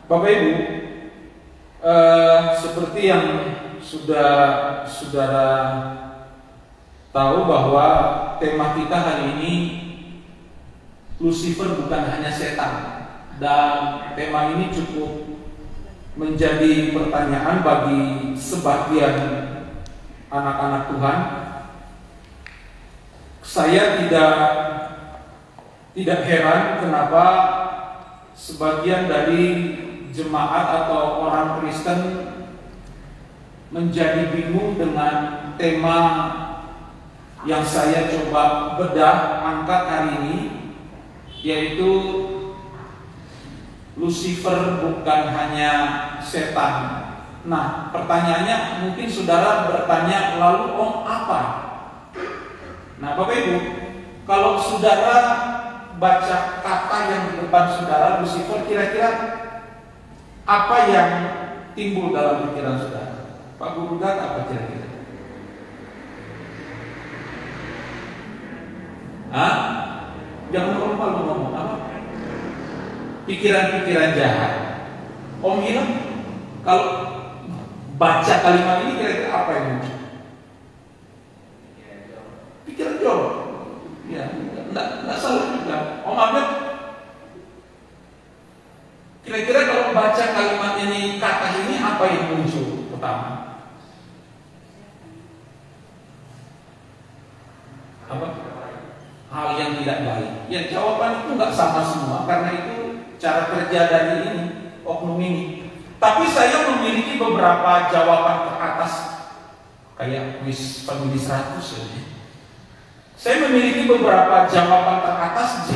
Bapak Ibu, seperti yang sudah saudara tahu bahwa tema kita hari ini Lucifer bukan hanya setan, dan tema ini cukup menjadi pertanyaan bagi sebagian anak-anak Tuhan. Saya tidak heran kenapa sebagian dari jemaat atau orang Kristen menjadi bingung dengan tema yang saya coba bedah angkat hari ini, yaitu Lucifer bukan hanya setan. Nah, pertanyaannya mungkin saudara bertanya, lalu apa? Nah, Bapak Ibu, kalau saudara baca kata yang di depan saudara Lucifer, kira-kira apa yang timbul dalam pikiran saudara? Pak Guru Dan, apa kira-kira? Jangan malu-malu ngomong apa? Pikiran-pikiran jahat. Om bilang kalau baca kalimat ini kira-kira apa yang muncul? Pikiran jorok. Ya, enggak salah juga. Om Abed, kira-kira kalau baca kalimat ini, kata ini, apa yang muncul pertama? Apa? Hal yang tidak baik. Ya, jawaban itu nggak sama semua, karena itu cara kerja dari ini, oknum ini. Tapi saya memiliki beberapa jawaban teratas, kayak kuis family 100 ya. Saya memiliki beberapa jawaban teratas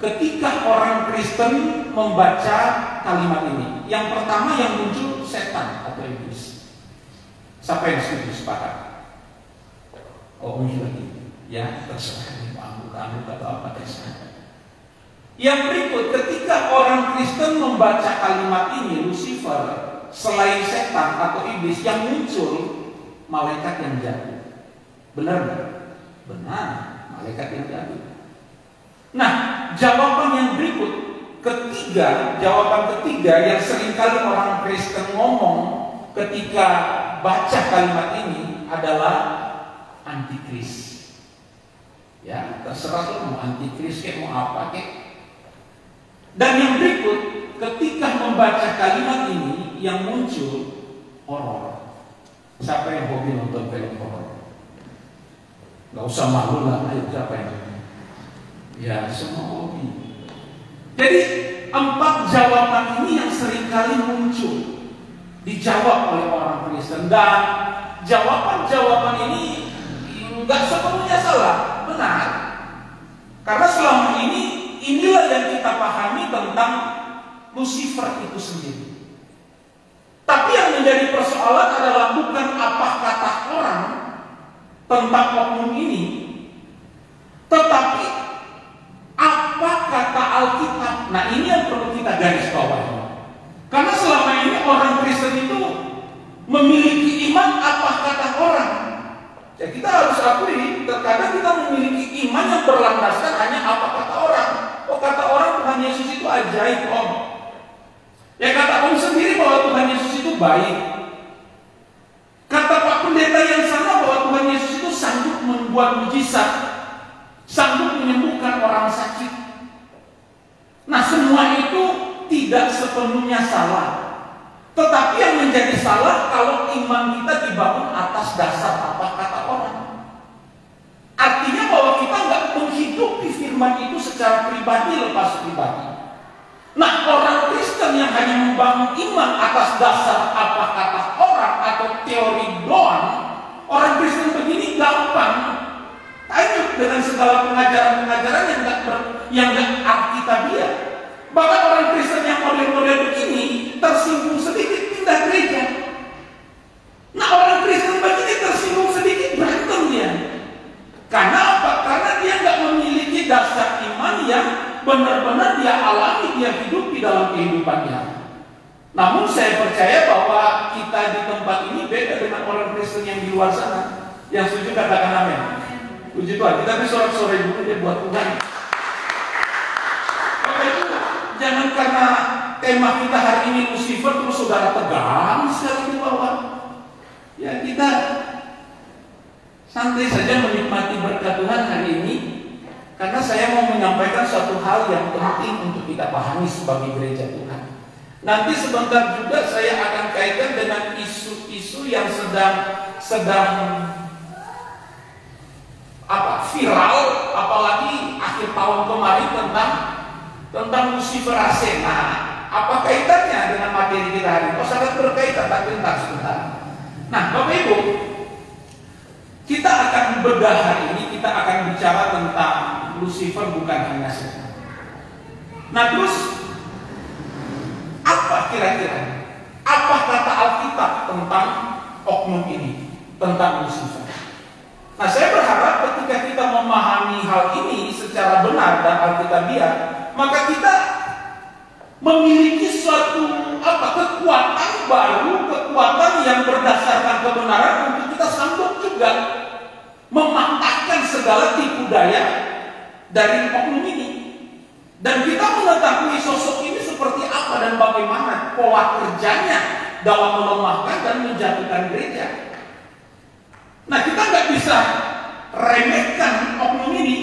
ketika orang Kristen membaca kalimat ini. Yang pertama yang muncul setan atau iblis. Siapa yang setuju, sepakat? Oh iya, ya terserah ini angguk-angguk atau apa terserah. Yang berikut, ketika orang Kristen membaca kalimat ini, Lucifer, selain setan atau iblis, yang muncul malaikat yang jatuh. Benar nggak? Benar, malaikat yang jatuh. Nah, jawaban yang berikut, jawaban ketiga yang seringkali orang Kristen ngomong ketika baca kalimat ini adalah antikris. Ya, terserah lo mau antikris kayak mau apa kayak. Dan yang berikut, ketika membaca kalimat ini yang muncul horor. Siapa yang hobi nonton film horor? Gak usah malu lah, ayo siapa yang hobi? Ya, semua hobi. Jadi 4 jawaban ini yang seringkali muncul dijawab oleh orang Kristen, dan jawaban-jawaban ini nggak sepenuhnya salah, benar. Karena selama ini inilah yang kita pahami tentang Lucifer itu sendiri. Tapi yang menjadi persoalan adalah bukan apa kata orang tentang oknum ini, tetapi apa kata Alkitab. Nah, ini yang perlu kita garis bawahi. Karena selama ini orang Kristen itu memiliki iman apa kata orang. Ya, kita harus akui, terkadang kita memiliki iman yang berlandaskan hanya apa kata orang. Oh, kata orang Tuhan Yesus itu ajaib, Om. Ya, kata Om sendiri bahwa Tuhan Yesus itu baik. Kata Pak Pendeta yang sana bahwa Tuhan Yesus itu sanggup membuat mujizat, sanggup menyembuhkan orang sakit. Nah, semua itu tidak sepenuhnya salah. Tetapi yang menjadi salah kalau iman kita dibangun atas dasar apa kata orang. Artinya bahwa kita nggak menghidupi firman itu secara pribadi lepas pribadi. Nah, orang Kristen yang hanya membangun iman atas dasar apa kata orang atau teori doang, orang Kristen begini gampang tanyuk dengan segala pengajaran-pengajaran yang nggak alkitabiah. Bahkan orang Kristen yang model-model begini tersinggung sedikit pindah gereja. Nah, orang Kristen begini tersinggung sedikit berantem dia. Karena apa? Karena dia nggak memiliki dasar iman yang benar-benar dia alami, dia hidupi dalam kehidupannya. Namun saya percaya bahwa kita di tempat ini beda dengan orang Kristen yang di luar sana. Yang setuju katakan amin. Puji Tuhan. Kita bersorak-sorai dulu dia buat Tuhan. Jangan karena tema kita hari ini Lucifer terus saudara tegang sekali di bawah. Ya, kita santai saja menikmati berkat Tuhan hari ini, karena saya mau menyampaikan suatu hal yang penting untuk kita pahami sebagai gereja Tuhan. Nanti sebentar juga saya akan kaitkan dengan isu-isu yang sedang viral, apalagi akhir tahun kemarin tentang Lucifer Asena. Apa kaitannya dengan materi kita hari ini? Oh, sangat berkaitan, tapi entar sebentar. Nah, Bapak Ibu, kita akan bedah hari ini, kita akan bicara tentang Lucifer bukan hanya setan. Nah, terus apa kira-kira? Apa kata Alkitab tentang oknum ini, tentang Lucifer? Nah, saya berharap ketika kita memahami hal ini secara benar dan alkitabiah, maka kita memiliki suatu kekuatan baru, kekuatan yang berdasarkan kebenaran untuk kita sanggup juga mematahkan segala tipu daya dari oknum ini. Dan kita mengetahui sosok ini seperti apa dan bagaimana pola kerjanya dalam melemahkan dan menjatuhkan gereja. Nah, kita nggak bisa remehkan oknum ini.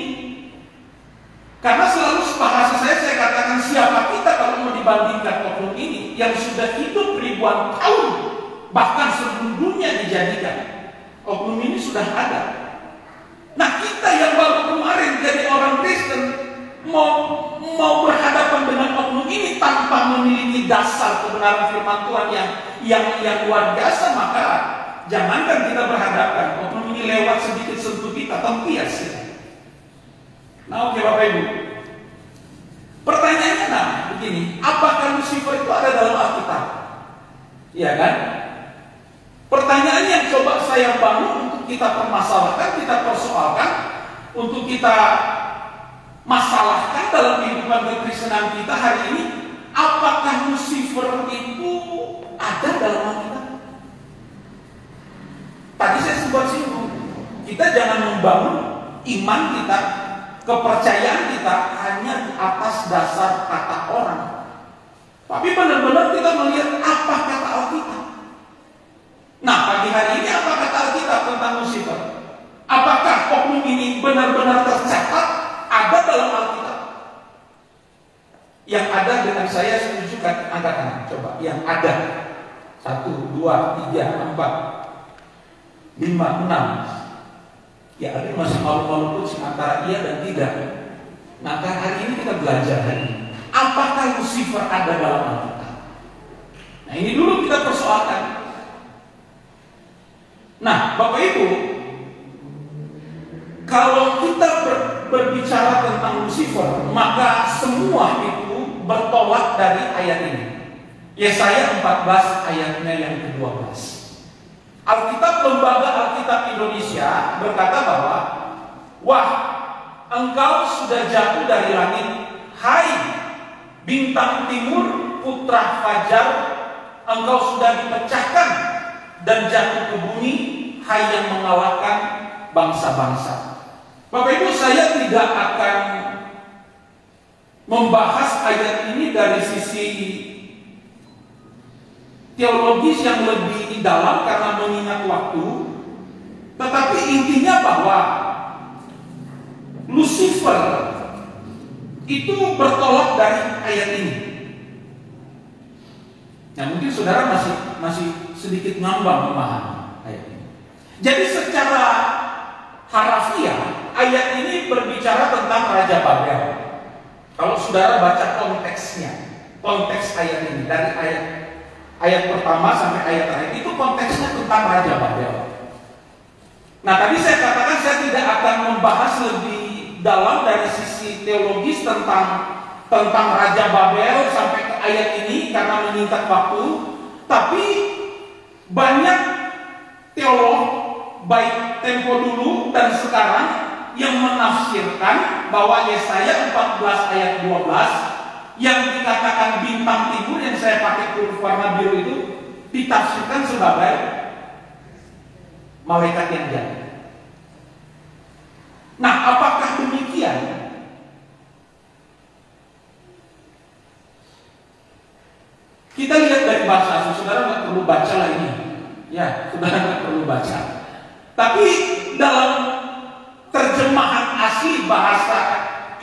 Karena selalu bahasa saya katakan, siapa kita kalau mau dibandingkan oknum ini yang sudah hidup ribuan tahun, bahkan sebelum dunia dijadikan. Oknum ini sudah ada. Nah, kita yang baru kemarin jadi orang Kristen mau berhadapan dengan oknum ini tanpa memiliki dasar kebenaran firman Tuhan yang luar biasa, maka jangankan kita berhadapan, oknum ini lewat sedikit sentuh kita, tempias ya. Nah, oke Bapak Ibu. Pertanyaannya begini, apakah Lucifer itu ada dalam Alkitab? Iya kan? Pertanyaan yang coba saya bangun untuk kita permasalahkan, kita persoalkan, untuk kita masalahkan dalam kehidupan kekristenan kita hari ini, apakah Lucifer itu ada dalam Alkitab? Tadi saya sempat singgung, kita jangan membangun iman kita, kepercayaan kita hanya di atas dasar kata orang, tapi benar-benar kita melihat apa kata Alkitab. Nah, pagi hari ini apa kata Alkitab tentang Lucifer? Apakah oknum ini benar-benar tercatat ada dalam Alkitab? Yang ada dengan saya tunjukkan, angkat tangan, coba. Yang ada 1, 2, 3, 4, 5, 6. Ya, ada masih malu-malu pun antara iya dan tidak. Maka hari ini kita belajar hari ini. Apakah Lucifer ada dalam Alkitab? Nah, ini dulu kita persoalkan. Nah, Bapak Ibu, kalau kita berbicara tentang Lucifer, maka semua itu bertolak dari ayat ini. Yesaya 14 ayatnya yang ke-12. Alkitab, Lembaga Alkitab Indonesia berkata bahwa, wah, engkau sudah jatuh dari langit, hai bintang timur, putra fajar, engkau sudah dipecahkan dan jatuh ke bumi, hai yang mengalahkan bangsa-bangsa. Bapak Ibu, saya tidak akan membahas ayat ini dari sisi teologis yang lebih dalam karena mengingat waktu, tetapi intinya bahwa Lucifer itu bertolak dari ayat ini. Nah, mungkin saudara masih sedikit ngambang memahami ayat ini. Jadi secara harafiah ayat ini berbicara tentang Raja Babel. Kalau saudara baca konteksnya, konteks ayat ini dari ayat pertama sampai ayat terakhir, itu konteksnya tentang Raja Babel. Nah, tadi saya katakan saya tidak akan membahas lebih dalam dari sisi teologis tentang Raja Babel sampai ke ayat ini karena menyingkat waktu. Tapi banyak teolog baik tempo dulu dan sekarang yang menafsirkan bahwa Yesaya 14 ayat 12 yang dikatakan bintang timur yang saya pakai huruf warna biru itu ditafsirkan sebagai malaikat yang jahat. Nah, apakah demikian? Kita lihat dari bahasa asli, saudara nggak perlu baca lah ini. Ya, saudara nggak perlu baca. Tapi dalam terjemahan asli bahasa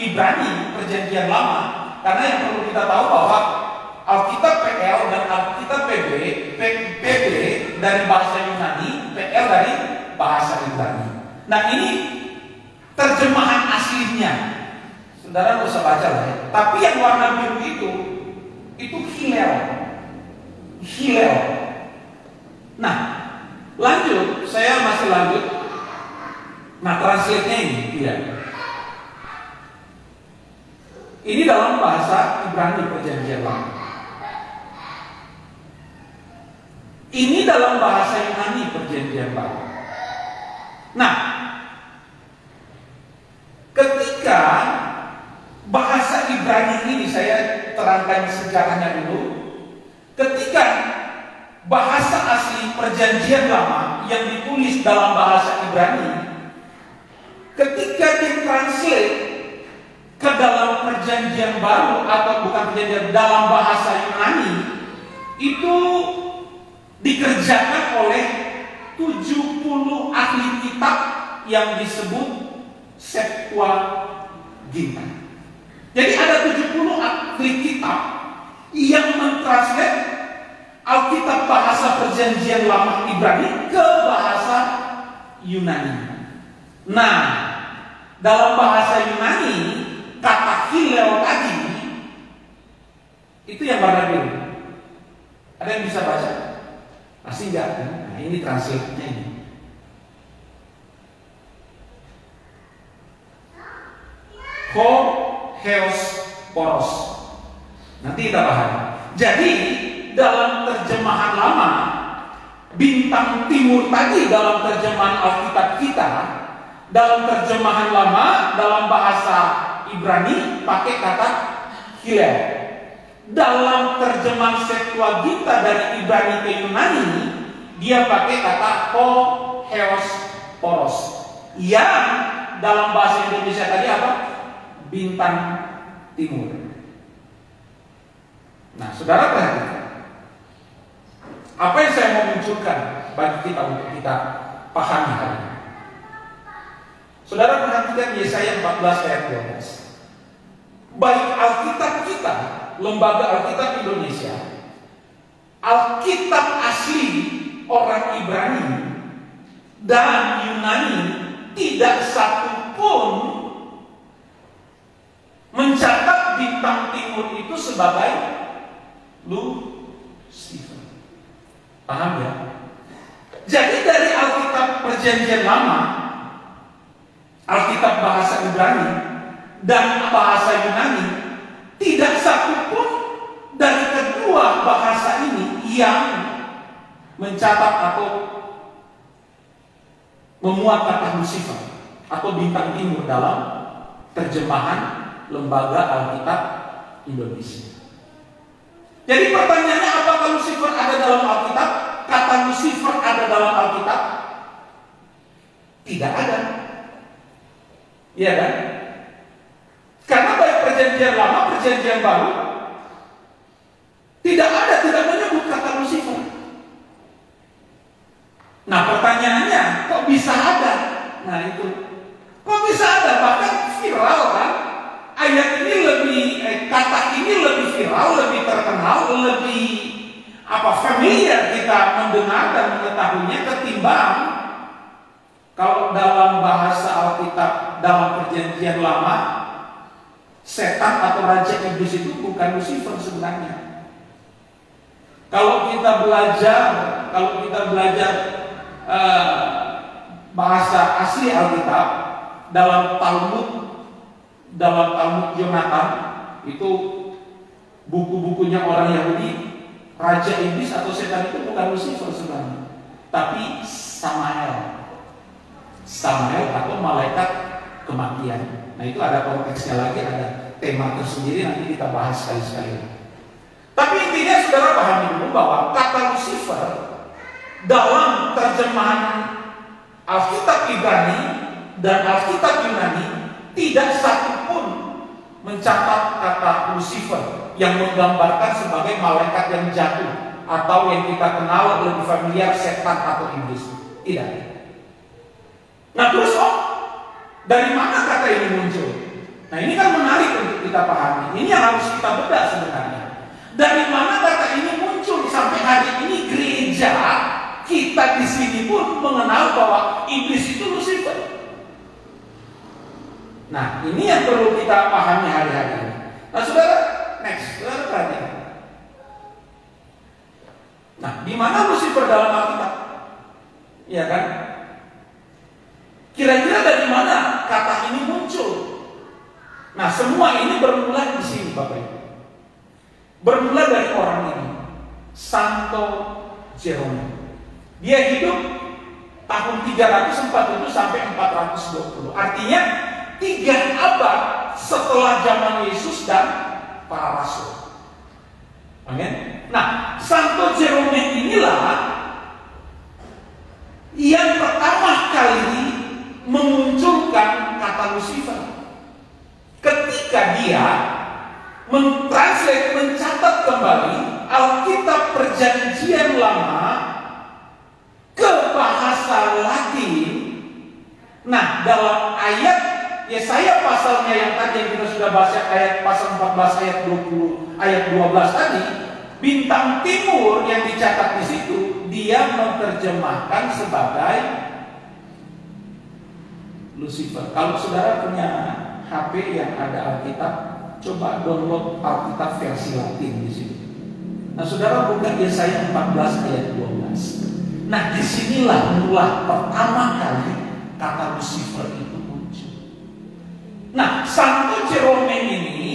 Ibrani Perjanjian Lama, karena yang perlu kita tahu bahwa Alkitab PL dan Alkitab PB dari bahasa Yunani, PL dari bahasa Ibrani. Nah, ini terjemahan aslinya. Saudara nggak usah baca lah ya. Tapi yang warna biru itu Hillel. Nah, lanjut, saya masih lanjut. Nah, translate-nya ini tidak. Ini dalam bahasa Ibrani Perjanjian Lama. Ini dalam bahasa Yunani Perjanjian Baru. Nah, ketika bahasa Ibrani ini, saya terangkan sejarahnya dulu. Ketika bahasa asli Perjanjian Lama yang ditulis dalam bahasa Ibrani, ketika ditranslate ke dalam Perjanjian Baru atau bukan perjanjian, dalam bahasa Yunani, itu dikerjakan oleh 70 ahli kitab yang disebut Septuaginta. Jadi ada 70 ahli kitab yang mentranslate Alkitab bahasa Perjanjian Lama Ibrani ke bahasa Yunani. Nah, dalam bahasa Yunani, kata Hillel tadi itu yang warna biru. Ada yang bisa baca? Pasti enggak kan? Nah, ini translate-nya ini. Ho Heos Poros. Nanti kita paham. Jadi dalam terjemahan lama bintang timur tadi dalam terjemahan Alkitab kita, dalam terjemahan lama, dalam bahasa Ibrani pakai kata Hillel. Dalam terjemahan Septuaginta dari Ibrani ke Yunani, dia pakai kata Ho Heos Poros, yang dalam bahasa Indonesia tadi apa? Bintang timur. Nah, saudara perhatikan apa yang saya mau munculkan bagi kita untuk kita pahami hari ini. Saudara perhatikan Yesaya 14 ayat 12. Baik Alkitab kita, Lembaga Alkitab Indonesia, Alkitab asli orang Ibrani dan Yunani, tidak satu pun mencatat bintang timur itu sebagai Lucifer. Paham ya? Jadi dari Alkitab Perjanjian Lama, Alkitab bahasa Ibrani dan bahasa Yunani, tidak satu pun dari kedua bahasa ini yang mencatat atau memuat kata Lucifer atau bintang timur dalam terjemahan Lembaga Alkitab Indonesia. Jadi pertanyaannya, apakah Lucifer ada dalam Alkitab? Kata Lucifer ada dalam Alkitab? Tidak ada. Iya kan? Karena baik Perjanjian Lama, Perjanjian Baru, tidak menyebut kata Lucifer. Nah, pertanyaannya, kok bisa ada? Nah, itu. Kok bisa ada? Bahkan viral kan? Ayat ini kata ini lebih viral, lebih terkenal, lebih familiar kita mendengar dan mengetahuinya ketimbang kalau dalam bahasa Alkitab dalam Perjanjian Lama, setan atau raja iblis itu bukan Lucifer sebenarnya. Kalau kita belajar bahasa asli Alkitab dalam Talmud Yonatan, itu buku-bukunya orang Yahudi, raja iblis atau setan itu bukan Lucifer sebenarnya, tapi Samael atau malaikat kematian. Nah, itu ada konteksnya lagi, ada tema tersendiri, nanti kita bahas sekali-sekali. Tapi intinya saudara pahami dulu bahwa kata Lucifer dalam terjemahan Alkitab Ibrani dan Alkitab Yunani tidak satu pun mencatat kata Lucifer yang menggambarkan sebagai malaikat yang jatuh atau yang kita kenal lebih familiar setan atau iblis. Tidak. Nah, terus dari mana kata ini muncul? Nah, ini kan menarik untuk kita pahami. Ini yang harus kita bedah sebenarnya. Dari mana kata ini muncul sampai hari ini gereja kita di sini pun mengenal bahwa iblis itu Lucifer. Nah, ini yang perlu kita pahami hari-hari ini. Nah, saudara, saudara perhatikan. Nah, di mana Lucifer dalam Alkitab? Iya kan? Kira-kira dari mana kata ini muncul? Nah, semua ini bermula di sini, Bapak Ibu. Bermula dari orang ini, Santo Jerome. Dia hidup tahun 347 sampai 420. Artinya 3 abad setelah zaman Yesus dan para rasul. Amin. Nah, Santo Jerome inilah yang pertama kali memunculkan kata Lucifer ketika dia mencatat kembali Alkitab Perjanjian Lama ke bahasa Latin. Nah, dalam ayat Yesaya pasalnya yang tadi yang kita sudah bahas, ayat pasal 14 ayat 20 ayat 12 tadi, bintang timur yang dicatat di situ dia menerjemahkan sebagai Lucifer. Kalau saudara punya HP yang ada Alkitab, coba download Alkitab versi Latin di situ. Nah, saudara buka Yesaya 14 ayat 12. Nah, disinilah mula pertama kali kata Lucifer itu muncul. Nah, Santo Jerome ini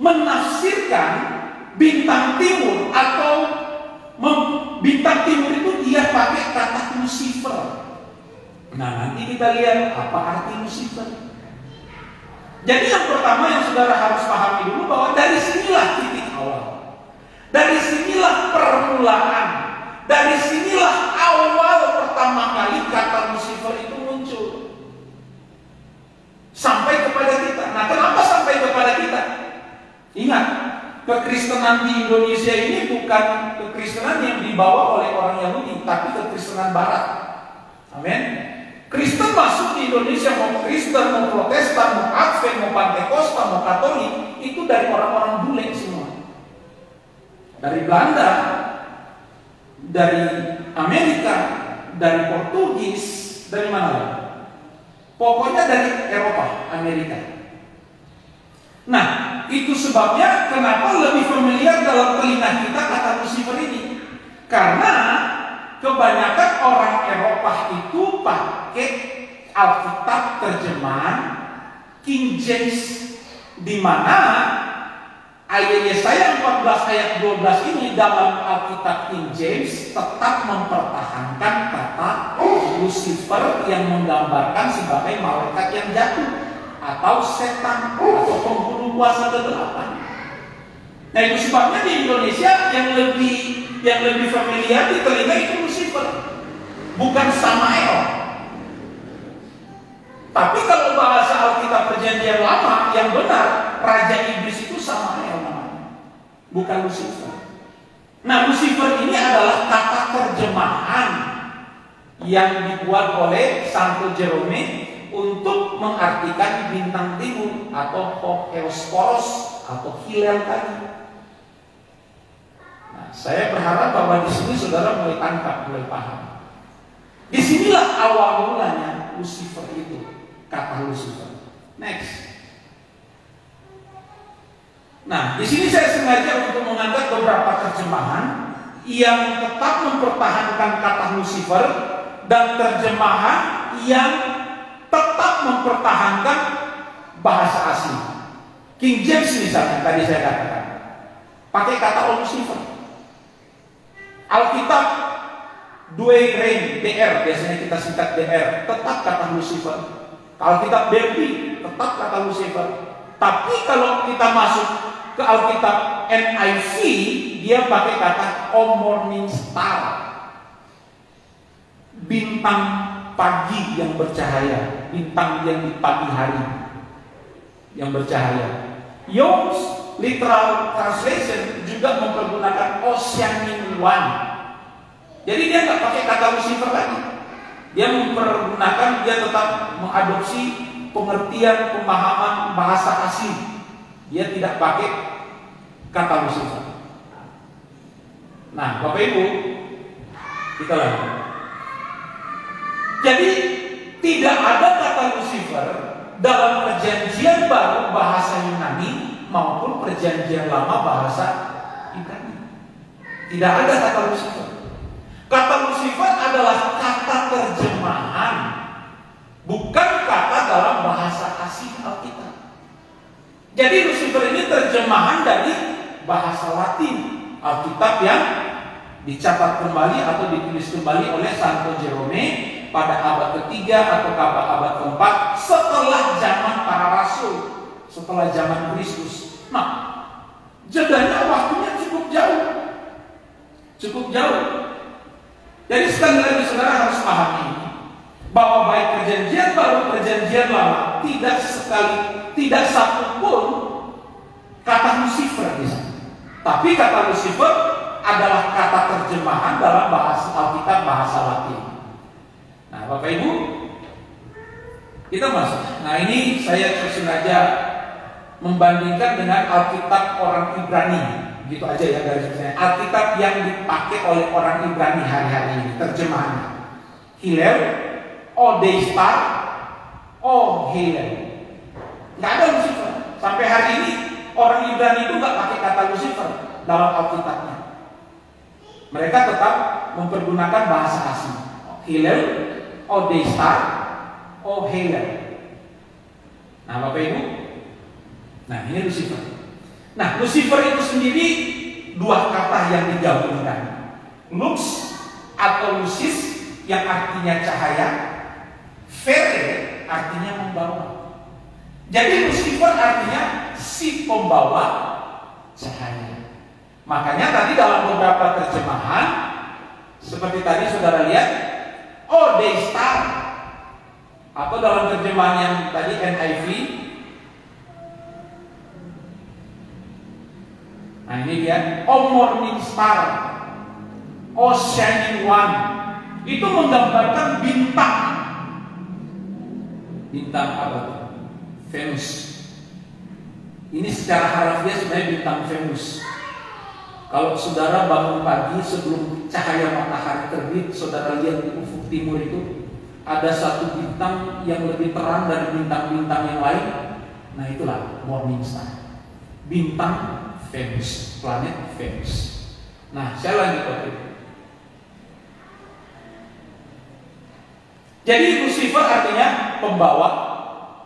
menafsirkan bintang timur atau bintang timur itu dia pakai kata Lucifer. Nah, nanti kita lihat apa arti Lucifer. Jadi yang pertama yang saudara harus pahami dulu bahwa dari sinilah titik awal. Dari sinilah permulaan. Dari sinilah awal pertama kali kata Lucifer itu muncul. Sampai kepada kita. Nah, kenapa sampai kepada kita? Ingat, kekristenan di Indonesia ini bukan kekristenan yang dibawa oleh orang Yahudi, tapi kekristenan Barat. Amin. Kristen masuk di Indonesia, mau Kristen, mau Protestan, mau Advent, mau Pantekosta, mau Katolik, itu dari orang-orang bule semua. Dari Belanda, dari Amerika, dari Portugis, dari mana lagi? Pokoknya dari Eropa, Amerika. Nah, itu sebabnya kenapa lebih familiar dalam telinga kita kata Lucifer ini. Karena kebanyakan orang Eropa itu pakai Alkitab terjemahan King James, di mana ayat Yesaya 14 ayat 12 ini dalam Alkitab King James tetap mempertahankan kata Lucifer yang menggambarkan sebagai malaikat yang jatuh atau setan atau penghulu kuasa kegelapan. Nah, itu sebabnya di Indonesia yang lebih familiar di telinga itu Lucifer, bukan Samael. Tapi kalau bahasa Alkitab Perjanjian Lama yang benar, Raja Iblis itu Samael namanya, bukan Lucifer. Nah, Lucifer ini adalah kata terjemahan yang dibuat oleh Santo Jerome untuk mengartikan bintang timur atau Helios atau Hilal tadi. Nah, saya berharap bahwa di sini saudara mulai tangkap, mulai paham. Disinilah awal mulanya Lucifer itu, kata Lucifer. Next. Nah, di sini saya sengaja untuk mengangkat beberapa terjemahan yang tetap mempertahankan kata Lucifer dan terjemahan yang tetap mempertahankan bahasa asli. King James misalnya tadi saya katakan pakai kata Lucifer. Alkitab Douay Rheims DR, biasanya kita singkat DR, tetap kata Lucifer. Alkitab Derby tetap kata Lucifer. Tapi kalau kita masuk ke Alkitab NIV, dia pakai kata O Morning Star, bintang pagi yang bercahaya, bintang yang di pagi hari yang bercahaya. Young's Literal Translation juga mempergunakan Oceanic One. Jadi dia nggak pakai kata Lucifer lagi. Dia mempergunakan, dia tetap mengadopsi pengertian pemahaman bahasa asli. Dia tidak pakai kata Lucifer. Nah, Bapak Ibu, kita lagi. Jadi tidak ada kata Lucifer dalam Perjanjian Baru bahasa Yunani maupun Perjanjian Lama bahasa Ibrani. Tidak ada kata Lucifer. Kata Lucifer adalah kata terjemahan, bukan kata dalam bahasa asli Alkitab. Jadi Lucifer ini terjemahan dari bahasa Latin Alkitab yang dicatat kembali atau ditulis kembali oleh Santo Jerome pada abad ketiga atau abad keempat setelah zaman para rasul, setelah zaman Kristus. Nah, jedanya waktunya cukup jauh. Jadi sekali lagi saudara harus pahami bahwa baik Perjanjian Baru, Perjanjian Lama tidak satu pun kata Lucifer di sana. Tapi kata Lucifer adalah kata terjemahan dalam bahasa Alkitab bahasa Latin. Nah, Bapak Ibu, kita masuk. Nah, ini saya sengaja membandingkan dengan Alkitab orang Ibrani. Gitu aja ya garisnya. Alkitab yang dipakai oleh orang Ibrani hari-hari ini terjemahannya. Hillel, Odestar, Hillel. Nggak ada Lucifer. Sampai hari ini orang Ibrani itu nggak pakai kata Lucifer dalam Alkitabnya. Mereka tetap mempergunakan bahasa asli. Hillel, Odestar, Hillel. Nah, Bapak Ibu, nah ini Lucifer. Nah, Lucifer itu sendiri dua kata yang digabungkan. Lux atau lucis yang artinya cahaya, fere artinya membawa. Jadi Lucifer artinya si pembawa cahaya. Makanya tadi dalam beberapa terjemahan seperti tadi saudara lihat, oh day star, atau dalam terjemahan yang tadi NIV, nah ini dia, oh morning star, oh shining one, itu menggambarkan bintang. Bintang apa? Venus. Ini secara harfiah sebenarnya bintang Venus. Kalau saudara bangun pagi sebelum cahaya matahari terbit, saudara lihat di ufuk timur itu ada satu bintang yang lebih terang dari bintang-bintang yang lain. Nah itulah morning star, bintang Venus, planet Venus. Nah saya lanjut lagi. Jadi Lucifer artinya pembawa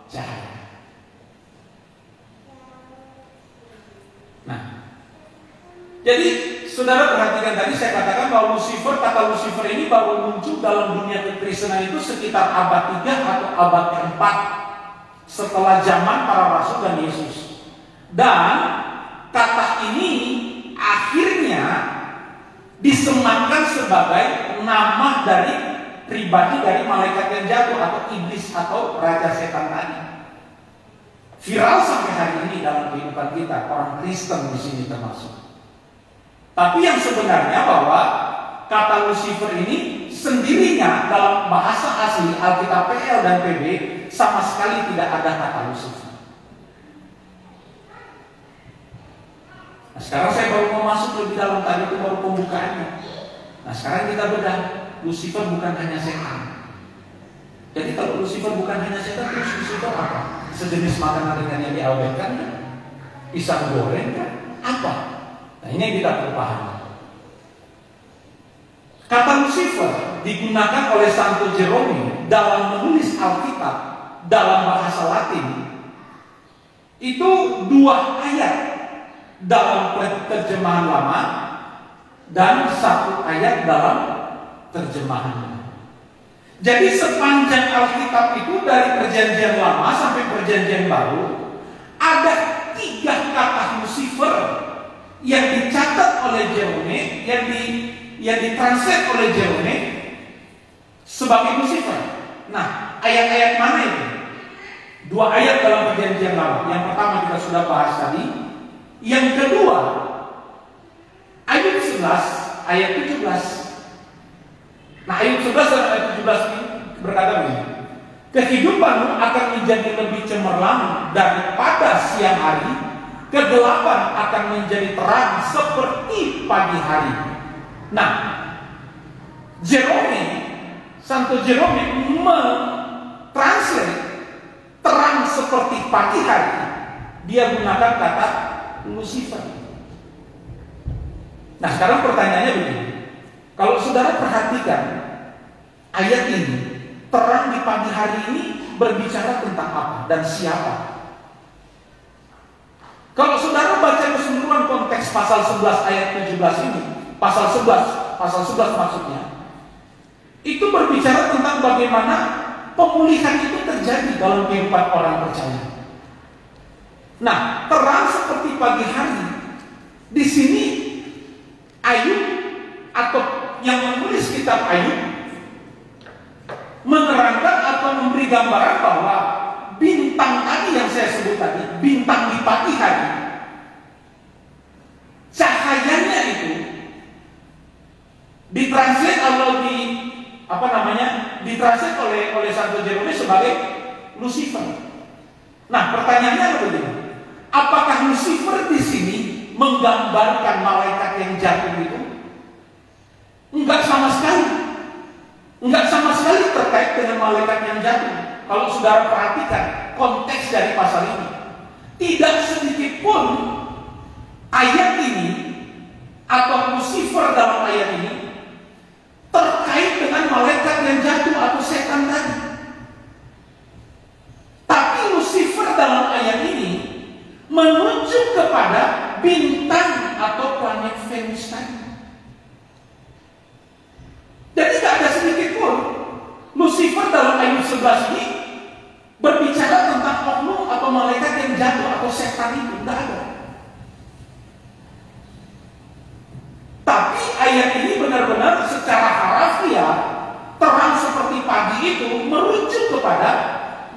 cahaya. Nah, jadi saudara perhatikan tadi saya katakan bahwa Lucifer, kata Lucifer ini baru muncul dalam dunia kekristenan itu sekitar abad 3 atau abad ke-4 setelah zaman para rasul dan Yesus. Dan kata ini akhirnya disematkan sebagai nama dari pribadi dari malaikat yang jatuh atau iblis atau raja setan tadi. Viral sampai hari ini dalam kehidupan kita, orang Kristen di sini termasuk. Tapi yang sebenarnya bahwa kata Lucifer ini sendirinya dalam bahasa asli Alkitab PL dan PB sama sekali tidak ada kata Lucifer. Nah, sekarang saya baru mau masuk lebih dalam, tadi itu baru pembukaannya. Nah sekarang kita bedah, Lucifer bukan hanya setan. Jadi kalau Lucifer bukan hanya setan, terus Lucifer apa? Sejenis makanan ringan yang diawetkan kan? Pisang goreng kan? Apa? Nah ini yang kita perlu pahami. Kata Lucifer digunakan oleh Santo Jerome dalam menulis Alkitab dalam bahasa Latin. Itu 2 ayat dalam terjemahan lama dan 1 ayat dalam terjemahan. Jadi sepanjang Alkitab itu dari perjanjian lama sampai perjanjian baru ada 3 kata Lucifer yang dicatat oleh Jerome, yang ditranslate oleh Jerome sebagai Lucifer. Nah, ayat-ayat mana itu? 2 ayat dalam perjanjian lama. Yang pertama kita sudah bahas tadi. Yang kedua, Ayub 11 ayat 17. Nah ayat 11 dan ayat 17 ini berkata begini, kehidupanmu akan menjadi lebih cemerlang daripada siang hari, kegelapan akan menjadi terang seperti pagi hari. Nah, Jerome, Santo Jerome mentranslate terang seperti pagi hari, dia gunakan kata Lucifer. Nah sekarang pertanyaannya begini, kalau saudara perhatikan ayat ini, terang di pagi hari ini berbicara tentang apa dan siapa? Kalau saudara baca keseluruhan konteks pasal 11 ayat 17 ini, pasal 11 maksudnya, itu berbicara tentang bagaimana pemulihan itu terjadi dalam kehidupan orang percaya. Nah, terang seperti pagi hari. Di sini Ayub atau yang menulis kitab Ayub menerangkan atau memberi gambaran bahwa bintang tadi yang saya sebut tadi, bintang di pagi hari, cahayanya itu ditranslate atau ditranslate oleh Santo Jerome sebagai Lucifer. Nah, pertanyaannya begini, apakah Lucifer di sini menggambarkan malaikat yang jatuh itu? Enggak sama sekali. Enggak sama sekali terkait dengan malaikat yang jatuh. Kalau saudara perhatikan konteks dari pasal ini, tidak sedikit pun ayat ini atau Lucifer dalam ayat ini terkait dengan malaikat yang jatuh atau setan tadi. Tapi Lucifer dalam ayat ini menunjuk kepada bintang atau planet Venus tadi. 11 ini berbicara tentang oknum atau malaikat yang jatuh atau setan itu, tidak ada. Tapi ayat ini benar-benar secara harafiah, terang seperti pagi itu merujuk kepada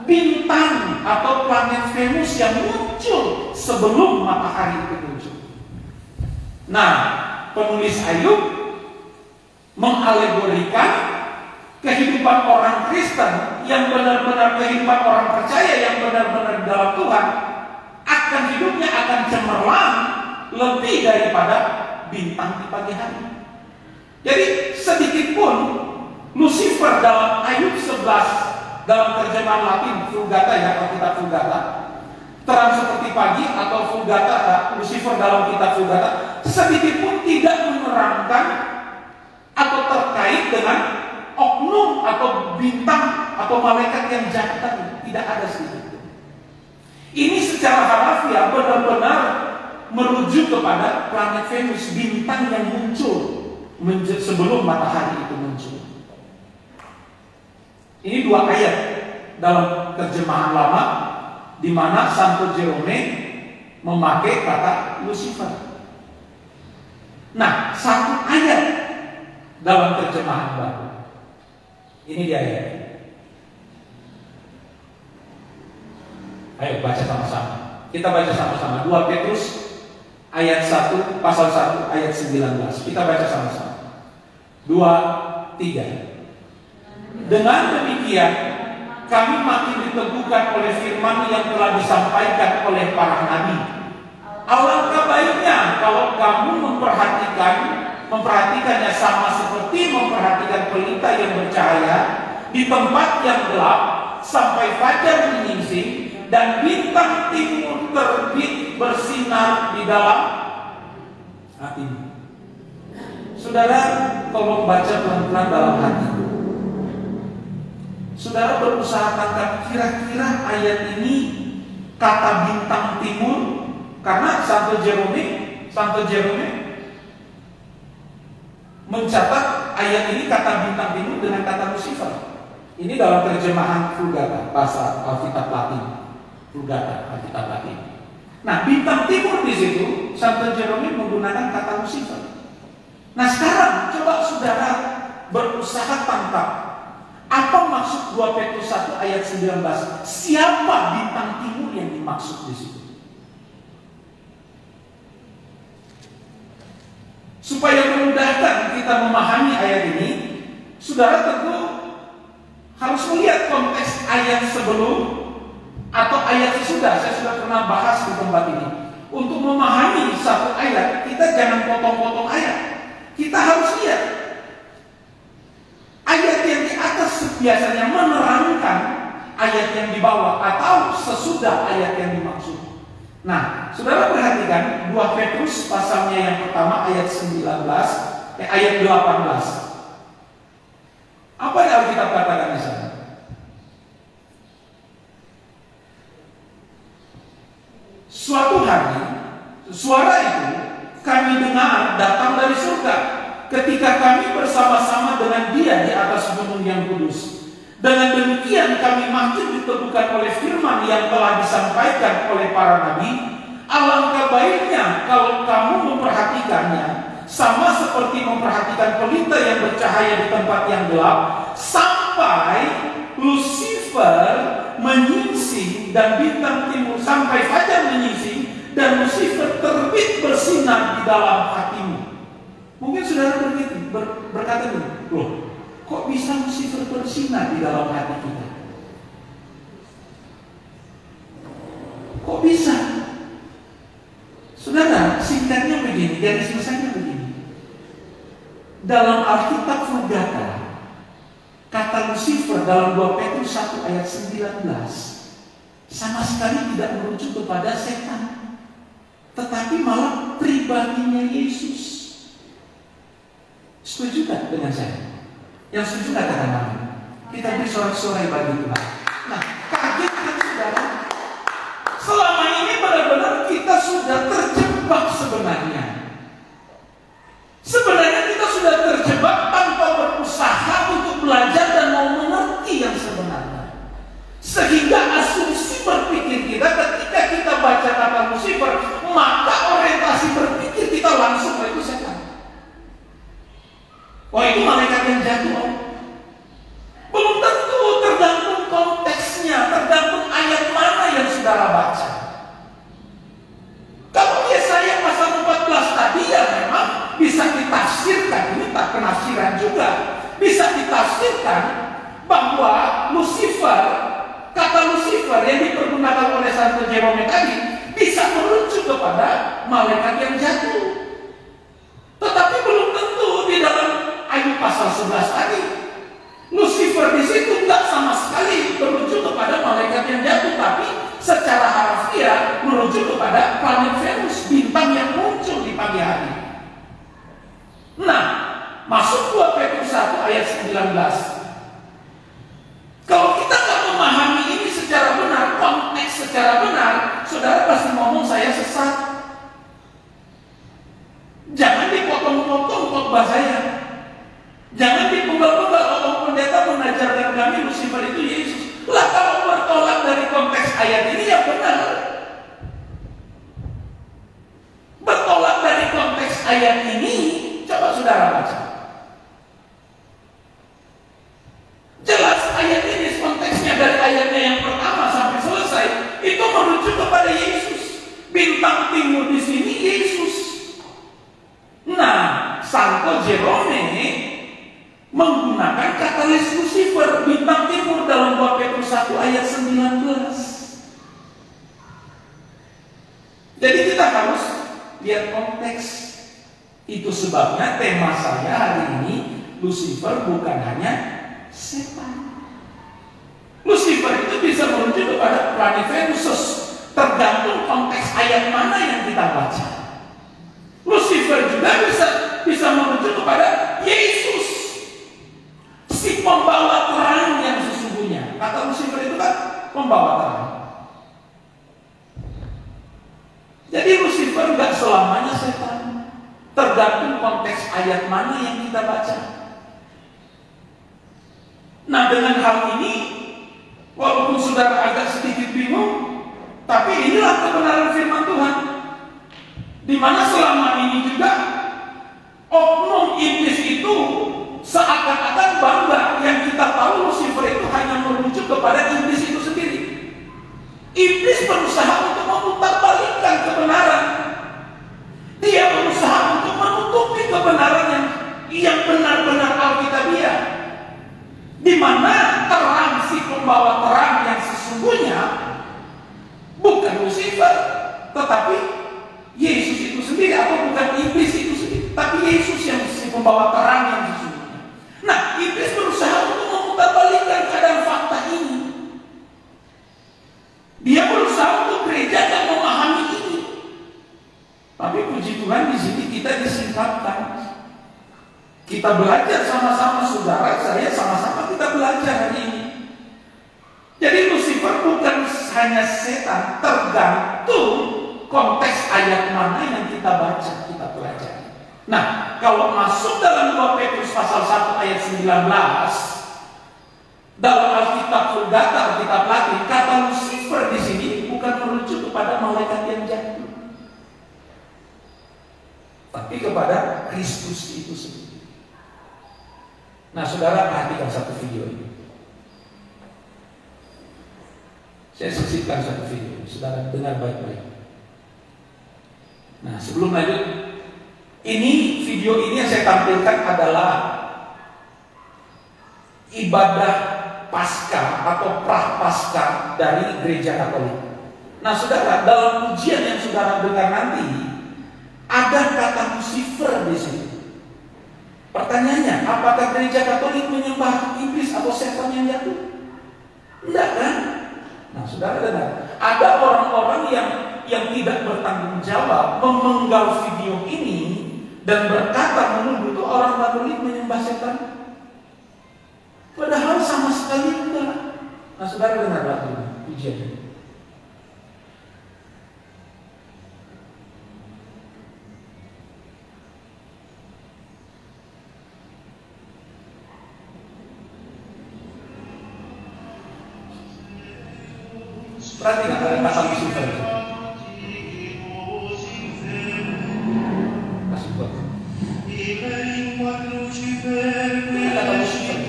bintang atau planet Venus yang muncul sebelum matahari itu muncul. Nah, penulis Ayub mengalegorikan kehidupan orang Kristen yang benar-benar kehidupan orang percaya yang benar-benar dalam Tuhan, akan hidupnya akan cemerlang lebih daripada bintang di pagi hari. Jadi sedikit pun Lucifer dalam Ayub 11 dalam terjemahan Latin Vulgata, ya, atau kitab Vulgata, terang seperti pagi atau Vulgata, Lucifer dalam kitab Vulgata, sedikit pun tidak menerangkan atau terkait dengan oknum atau bintang atau malaikat yang jahat tadi. Tidak ada sedikit. Ini secara harafiah benar-benar merujuk kepada planet Venus, bintang yang muncul sebelum matahari itu muncul. Ini dua ayat dalam terjemahan lama di mana Santo Jerome memakai kata Lucifer. Nah, satu ayat dalam terjemahan baru. Ini dia ayat. Ayo baca sama-sama. Kita baca sama-sama 2 Petrus ayat 1 pasal 1 ayat 19. Kita baca sama-sama. 2, 3. Dengan demikian kami makin diteguhkan oleh firman yang telah disampaikan oleh para nabi. Alangkah baiknya kalau kamu memperhatikannya sama seperti memperhatikan pelita yang bercahaya di tempat yang gelap sampai fajar menyingsing dan bintang timur terbit bersinar di dalam hatimu. Saudara, tolong baca pelan-pelan dalam hati. Saudara berusaha tangkap kira-kira ayat ini kata bintang timur, karena Santo Jerome mencatat ayat ini kata bintang timur dengan kata Lucifer. Ini dalam terjemahan Vulgata, bahasa Alkitab Latin. Vulgata, Alkitab Latin. Nah, bintang timur di situ Santo Jerome menggunakan kata Lucifer. Nah, sekarang coba saudara berusaha tangkap apa maksud 2 Petrus 1 ayat 19? Siapa bintang timur yang dimaksud di situ? Supaya memudahkan kita memahami ayat ini, saudara tentu harus melihat konteks ayat sebelum atau ayat sesudah. Saya sudah pernah bahas di tempat ini. Untuk memahami satu ayat, kita jangan potong-potong ayat. Kita harus lihat ayat yang di atas biasanya menerangkan ayat yang di bawah atau sesudah ayat yang dimaksud. Nah, saudara perhatikan 2 Petrus pasalnya yang pertama ayat 19, ayat 18. Apa yang Alkitab katakan di sana? Suatu hari suara itu kami dengar datang dari surga ketika kami bersama-sama dengan Dia di atas gunung yang kudus. Dengan demikian kami makin diteguhkan oleh firman yang telah disampaikan oleh para nabi. Alangkah baiknya kalau kamu memperhatikannya sama seperti memperhatikan pelita yang bercahaya di tempat yang gelap sampai Lucifer menyingsing dan bintang timur sampai fajar menyingsing dan Lucifer terbit bersinar di dalam hatimu. Mungkin saudara berkata begini, loh, kok bisa Lucifer bersinar di dalam hati kita? Kok bisa? Saudara, singkatnya begini, garis besarnya begini. Dalam Alkitab Vulgata, kata Lucifer dalam 2 Petrus 1 ayat 19 sama sekali tidak merujuk kepada setan, tetapi malah pribadinya Yesus. Setuju tak dengan saya? Yang setuju katakan amin. Kita beri sorak-sorai bagi Tuhan. Nah, kaget kan saudara? Selama ini benar-benar kita sudah terjebak sebenarnya. Sebenarnya kita sudah terjebak tanpa berusaha untuk belajar dan mau mengerti yang sebenarnya. Lucifer, kata Lucifer yang dipergunakan oleh Santo Jerome tadi bisa merujuk kepada malaikat yang jatuh. Tetapi belum tentu di dalam Ayub pasal 11 tadi Lucifer di situ nggak sama sekali merujuk kepada malaikat yang jatuh, tapi secara harfiah merujuk kepada planet Venus, bintang yang muncul di pagi hari. Nah, masuk 2 Petrus 1 ayat 19. Kalau kita nggak memahami ini secara benar, konteks secara benar, saudara pasti ngomong saya sesat. Jangan dipotong-potong khotbah saya. Jangan dipenggal-penggal. Kalau pendeta mengajarkan kami Lucifer itu Yesus. Lah kalau bertolak dari konteks ayat ini ya benar. Bertolak dari konteks ayat ini, coba saudara baca. Jelas ayat ini konteksnya dari ayatnya yang pertama sampai selesai itu merujuk kepada Yesus. Bintang timur di sini Yesus. Nah, Santo Jerome menggunakan katalis Lucifer, bintang timur dalam 2 Petrus 1 ayat 19. Jadi kita harus lihat konteks. Itu sebabnya tema saya hari ini Lucifer bukan hanya setan. Lucifer itu bisa merujuk kepada planet Venus, tergantung konteks ayat mana yang kita baca. Lucifer juga bisa merujuk kepada Yesus, si pembawa terang yang sesungguhnya. Kata Lucifer itu kan pembawa terang. Jadi Lucifer nggak selamanya setan, tergantung konteks ayat mana yang kita baca. Nah, dengan hal ini, walaupun saudara agak sedikit bingung, tapi inilah kebenaran firman Tuhan. Di mana selama ini juga oknum iblis itu seakan-akan bangga yang kita tahu Lucifer itu hanya merujuk kepada iblis itu sendiri. Iblis berusaha untuk memutarbalikkan kebenaran. Dia berusaha untuk menutupi kebenaran yang benar-benar alkitabiah. Di mana terang, si pembawa terang yang sesungguhnya bukan Lucifer, tetapi Yesus itu sendiri, atau bukan iblis itu sendiri, tapi Yesus yang si pembawa terang yang sesungguhnya. Nah, iblis berusaha untuk memutarbalikkan keadaan fakta ini. Dia berusaha untuk gereja yang memahami ini. Tapi puji Tuhan di sini kita disingkapkan. Kita belajar sama-sama, saudara, saya sama-sama kita belajar hari ini. Jadi Lucifer bukan hanya setan, tergantung konteks ayat mana yang kita baca, kita pelajari. Nah, kalau masuk dalam 2 Petrus pasal 1 ayat 19, dalam Alkitab Vulgata, Alkitab Latin, kata Lucifer di sini bukan merujuk kepada malaikat yang jatuh, tapi kepada Kristus itu sendiri. Nah, saudara perhatikan satu video ini. Saya sisipkan satu video, saudara dengar baik-baik. Nah, sebelum lanjut, ini video ini yang saya tampilkan adalah ibadah Paskah atau Prapaskah dari Gereja Katolik. Nah, saudara, dalam ujian yang saudara dengar nanti ada kata Lucifer di sini. Pertanyaannya, apakah Gereja Katolik menyembah iblis atau setan yang jatuh? Enggak kan? Nah, saudara dengar, ada orang-orang yang tidak bertanggung jawab memenggal video ini dan berkata menuduh itu orang Katolik menyembah setan, padahal sama sekali enggak. Nah, saudara dengar lagi ujian ini. Perhatikan ada kata Lucifer itu. Kasih buat. Kata Lucifer itu.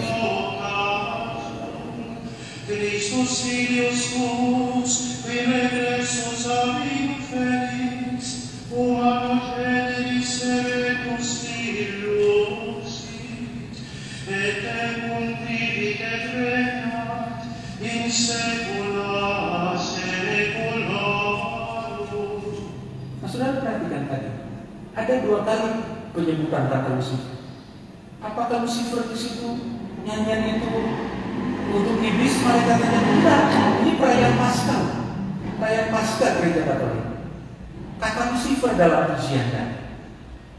Christus Filius tuus, qui regressus ab infelix, quam generis sevetus illusit, et tecum vivit et regnat, Nah, saudara perhatikan tadi, ada 2 kali penyebutan kata Lucifer. Apakah Lucifer di situ nyanyian itu untuk iblis malaikatnya? Tidak. Ini perayaan Paskah. Perayaan Paskah gereja Katolik. Kata Lucifer dalam pujian kan.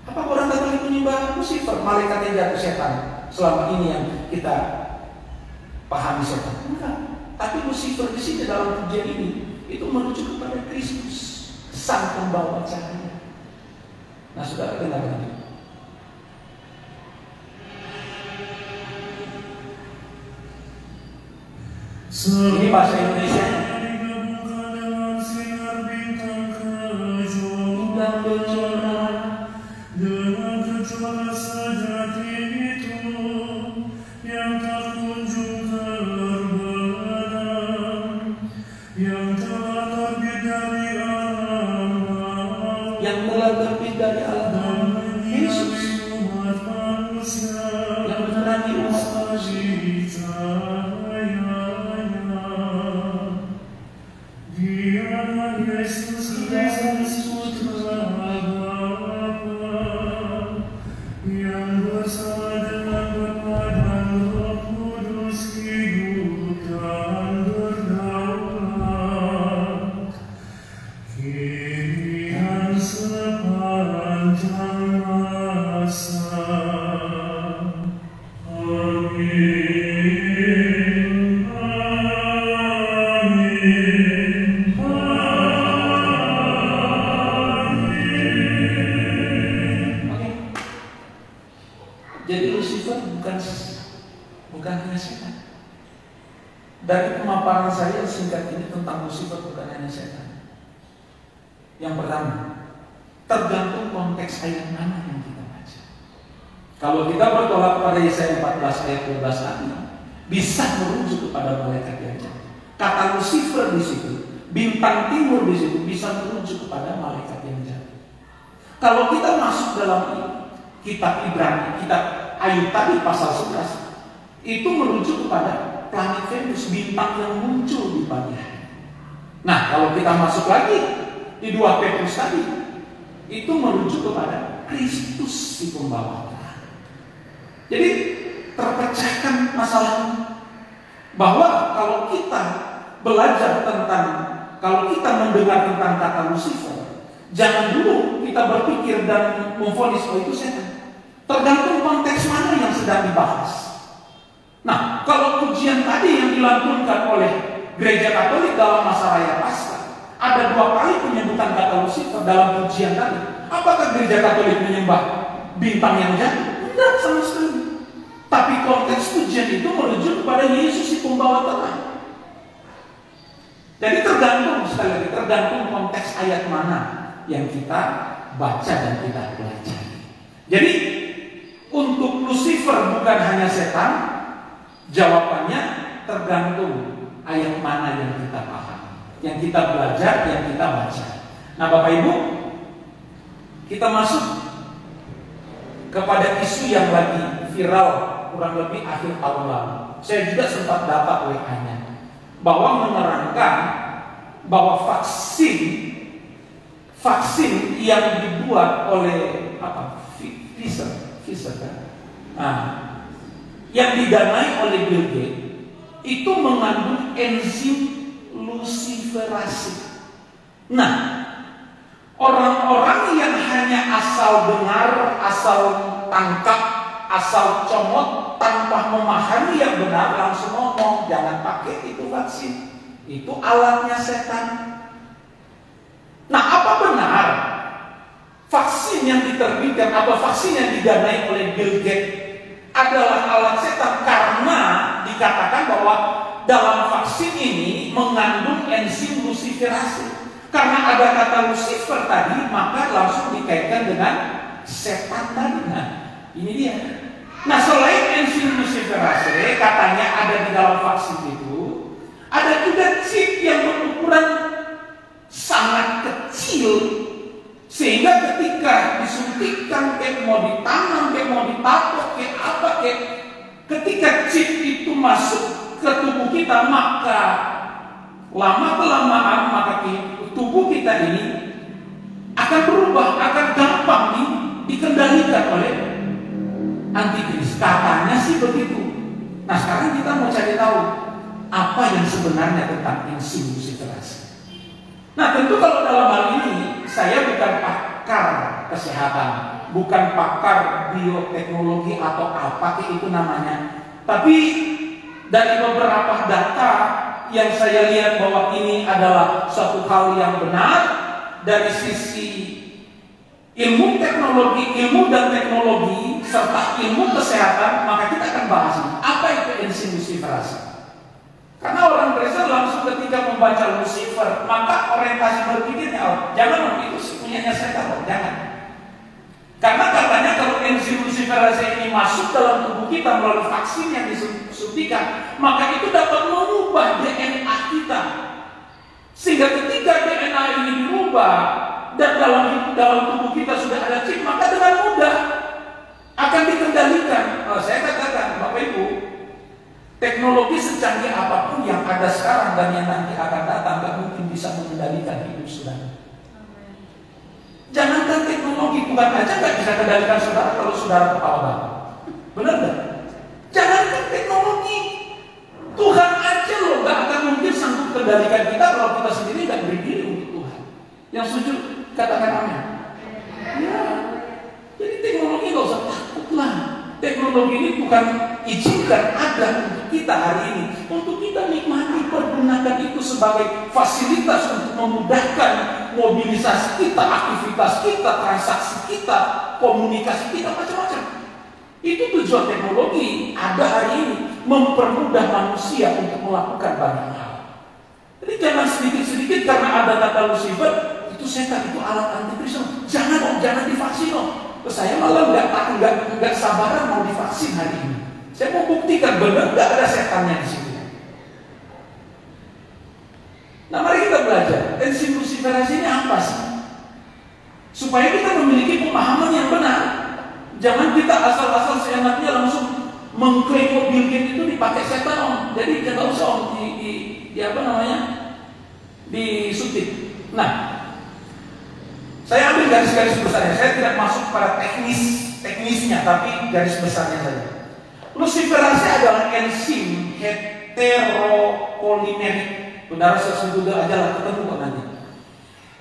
Apa orang Katolik menyembah Lucifer, malaikatnya jatuh setan? Selama ini yang kita pahami setan. Enggak. Tapi Lucifer di sini dalam pujian ini itu menuju kepada Kristus, Sang Pembawa cahaya. Nah, saudara kenapa itu? Ini bahasa Indonesia. Dengan kecuali sejati itu yang tak kunjung terbatas, yang telah terbit dari alam, Yesus umat manusia yang beneran di umat manusia. Dialah Yesus Kristus Putra yang bersama dengan Bapa dan Roh Kudus hidup dan berdaulat kini dan sepanjang masa. Amin. Amin. Jadi Lucifer bukan hanya setan. Dari pemaparan saya singkat ini tentang Lucifer bukan hanya setan. Yang pertama, tergantung konteks ayat mana yang kita baca. Kalau kita bertolak pada Yesaya 14 ayat 12 tadi, bisa merujuk kepada malaikat yang jatuh. Kata Lucifer di situ, bintang timur di situ bisa merujuk kepada malaikat yang jatuh. Kalau kita masuk dalam kitab Ibrani, kitab Ayub tadi pasal 11, itu merujuk kepada planet Venus, bintang yang muncul di pagi hari. Nah, kalau kita masuk lagi di 2 Petrus tadi, itu merujuk kepada Kristus si pembawa terang. Jadi terpecahkan masalahnya bahwa kalau kita belajar tentang, kalau kita mendengar tentang kata Lucifer, jangan dulu kita berpikir dan memvonis oh itu setan. Tergantung konteks mana yang sedang dibahas. Nah, kalau pujian tadi yang dilantunkan oleh gereja Katolik dalam masa raya Paskah, ada 2 kali penyebutan kata Lucifer dalam pujian tadi. Apakah gereja Katolik menyembah bintang yang jatuh? Tidak sama sekali. Tapi konteks pujian itu merujuk kepada Yesus si pembawa terang. Jadi tergantung, sekali lagi, tergantung konteks ayat mana yang kita baca dan kita pelajari. Jadi untuk Lucifer bukan hanya setan, jawabannya tergantung ayat mana yang kita paham, yang kita belajar, yang kita baca. Nah, Bapak Ibu, kita masuk kepada isu yang lagi viral kurang lebih akhir tahun lalu. Saya juga sempat dapat WA-nya bahwa menerangkan bahwa vaksin yang dibuat oleh Pfizer kan? Nah, yang didanai oleh Bill Gates itu mengandung enzim luciferase. Nah, orang-orang yang hanya asal dengar, asal tangkap, asal comot tanpa memahami yang benar langsung ngomong jangan pakai itu vaksin, itu alatnya setan. Nah, apa benar vaksin yang diterbitkan atau vaksin yang didanai oleh Bill Gates adalah alat setan? Karena dikatakan bahwa dalam vaksin ini mengandung enzim luciferase. Karena ada kata Lucifer tadi, maka langsung dikaitkan dengan setan tadi. Nah, ini dia. Nah, selain enzim luciferase katanya ada di dalam vaksin itu, ada juga chip yang berukuran sangat kecil, sehingga ketika disuntikkan, kayak mau ditanam, kayak mau ditato, kayak apa, kayak ketika chip itu masuk ke tubuh kita, maka lama-kelamaan maka tubuh kita ini akan berubah, akan gampang dikendalikan oleh antikris. Katanya sih begitu. Nah sekarang kita mau cari tahu apa yang sebenarnya tentang enzim luciferase. Nah tentu kalau dalam hal ini saya bukan pakar kesehatan, bukan pakar bioteknologi atau apa itu namanya. Tapi dari beberapa data yang saya lihat bahwa ini adalah suatu hal yang benar dari sisi ilmu teknologi, ilmu dan teknologi serta ilmu kesehatan, maka kita akan bahas apa itu enzim luciferase. Karena orang Kristen langsung ketika membaca Lucifer, maka orientasi berpikirnya, oh, jangan itu punyanya setan, jangan. Karena katanya kalau enzim luciferase ini masuk dalam tubuh kita melalui vaksin yang disuntikan, maka itu dapat mengubah DNA kita. Sehingga ketika DNA ini dirubah dan dalam tubuh kita sudah ada chip, maka dengan mudah akan dikendalikan. Saya katakan, Bapak Ibu, teknologi secanggih apapun yang ada sekarang dan yang nanti akan datang, tidak mungkin bisa mengendalikan hidup saudara. Jangankan teknologi, Tuhan aja nggak bisa kendalikan saudara kalau saudara kepala batu. Benar nggak? Jangankan teknologi, Tuhan aja loh nggak akan mungkin sanggup kendalikan kita kalau kita sendiri nggak beri diri untuk Tuhan. Yang setuju katakan amin. Ya, jadi teknologi nggak usah takut lah. Teknologi ini bukan izinkan ada untuk kita hari ini, untuk kita nikmati, pergunakan itu sebagai fasilitas untuk memudahkan mobilisasi kita, aktivitas kita, transaksi kita, komunikasi kita, macam-macam. Itu tujuan teknologi ada hari ini, mempermudah manusia untuk melakukan banyak hal. Jadi jangan sedikit-sedikit karena ada kata Lucifer, itu setan, itu alat antikris. Jangan divaksin dong. Saya malah nggak sabaran mau divaksin hari ini. Saya mau buktikan benar nggak ada setannya di sini. Nah mari kita belajar enzim luciferase ini apa sih? Supaya kita memiliki pemahaman yang benar. Jangan kita asal-asal seenaknya langsung mengklaim Bill Gates itu dipakai setan om. Jadi kita usah om di apa namanya disuntik. Nah. Saya ambil garis-garis besarnya, saya tidak masuk pada teknisnya, tapi garis besarnya saja. Luciferase adalah enzim heteropolimerik. Saudara sesungguhnya aja lah ketemu kok nanti.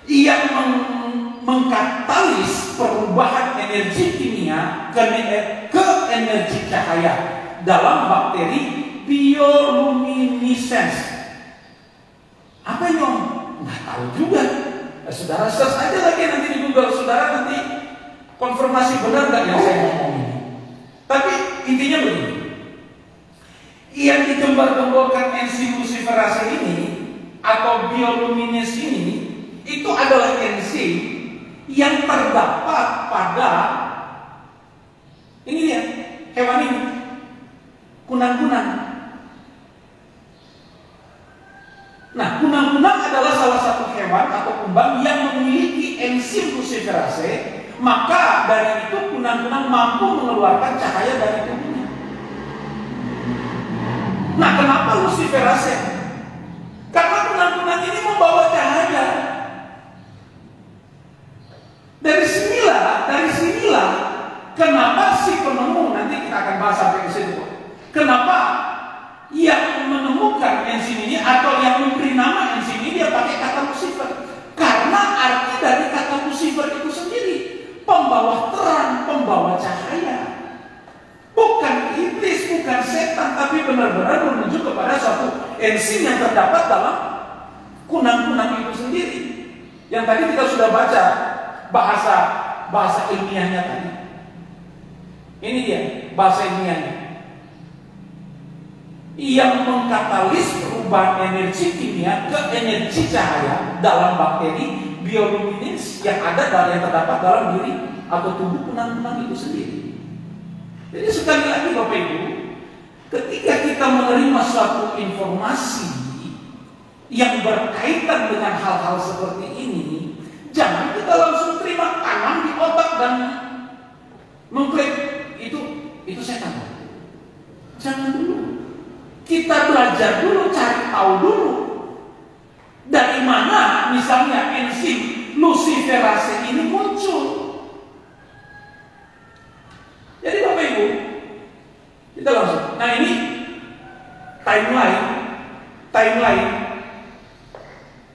Yang mengkatalis perubahan energi kimia ke energi cahaya dalam bakteri bioluminescence. Apa yang nggak tahu juga. Saudara search aja lagi nanti di Google, saudara nanti konfirmasi benar nggak yang saya ngomong ini. Tapi intinya begini, yang digembar-gemborkan enzim luciferase ini atau bioluminescence ini itu adalah enzim yang terdapat pada ini dia hewan ini, kunang-kunang. Nah, kunang-kunang adalah salah satu hewan atau kumbang yang memiliki enzim luciferase, maka dari itu kunang-kunang mampu mengeluarkan cahaya dari tubuhnya. Nah, kenapa luciferase? Karena kunang-kunang ini membawa cahaya. Dari sinilah kenapa si penemu, nanti kita akan bahas sampai ke situ. Kenapa yang menemukan enzim ini atau yang memberi nama enzim ini dia pakai kata Lucifer? Karena arti dari kata Lucifer itu sendiri pembawa terang, pembawa cahaya. Bukan iblis, bukan setan, tapi benar-benar menuju kepada suatu enzim yang terdapat dalam kunang-kunang itu sendiri. Yang tadi kita sudah baca bahasa ilmiahnya tadi. Ini dia bahasa ilmiahnya. Yang mengkatalis perubahan energi kimia ke energi cahaya dalam bakteri bioluminescens yang yang terdapat dalam diri atau tubuh kunang-kunang itu sendiri. Jadi sekali lagi Bapak Ibu, ketika kita menerima suatu informasi yang berkaitan dengan hal-hal seperti ini, jangan kita langsung terima, tanam di otak dan mengklaim itu setan. Jangan dulu. kita belajar dulu, cari tahu dulu dari mana misalnya enzim luciferase ini muncul. Jadi Bapak Ibu, kita langsung. Nah ini timeline.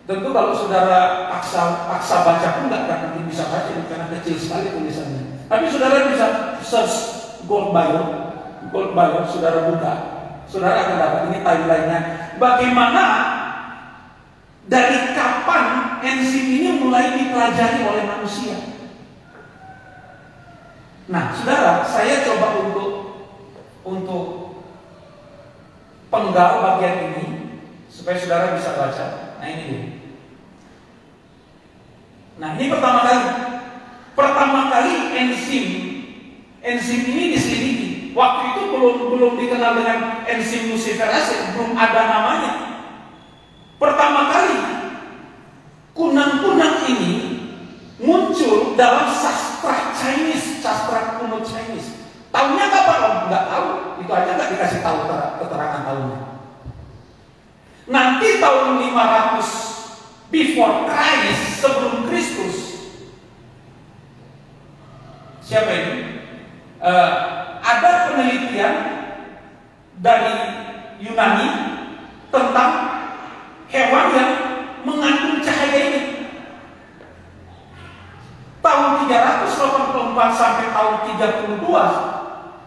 Tentu kalau saudara paksa baca pun nggak akan bisa baca karena kecil sekali tulisannya. Tapi saudara bisa search Gold Bio, saudara buka, saudara akan dapat ini timelinenya. Bagaimana dari kapan enzim ini mulai dipelajari oleh manusia? Nah, saudara, saya coba untuk penggal bagian ini supaya saudara bisa baca. Nah ini dia. Nah ini pertama kali enzim ini diselidiki. Waktu itu belum dikenal dengan enzim luciferase, belum ada namanya. Pertama kali kunang-kunang ini muncul dalam sastra Chinese, sastra kuno Chinese. Tahunnya kapan? Om? Nggak tahu. Itu aja nggak dikasih tahu keterangan tahunnya. Nanti tahun 500 before Christ, sebelum Kristus. Siapa ini? Ada penelitian dari Yunani tentang hewan yang mengandung cahaya ini. Tahun 384 sampai tahun 32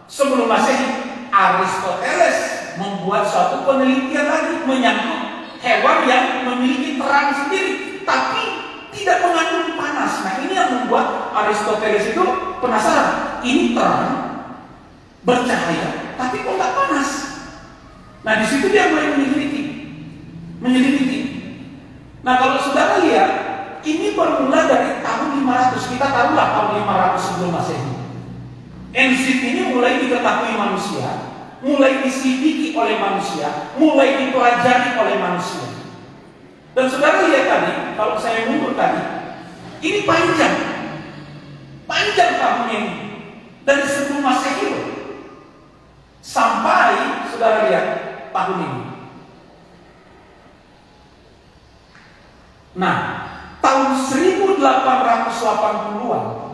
sebelum Masehi, Aristoteles membuat suatu penelitian lagi menyangkut hewan yang memiliki terang sendiri tapi tidak mengandung panas. Nah ini yang membuat Aristoteles itu penasaran, ini terang bercahaya tapi kok nggak panas. Nah di situ dia mulai menyelidiki. Nah kalau saudara lihat, ini bermula dari tahun 500. Kita taruhlah tahun 500 sebelum Masehi. Enzim ini mulai diketahui manusia, mulai diselidiki oleh manusia, mulai dipelajari oleh manusia. Dan saudara lihat tadi, kalau saya mundur tadi, ini panjang tahunnya ini, dari sebelum Masehi sampai saudara lihat tahun ini. Nah, tahun 1880-an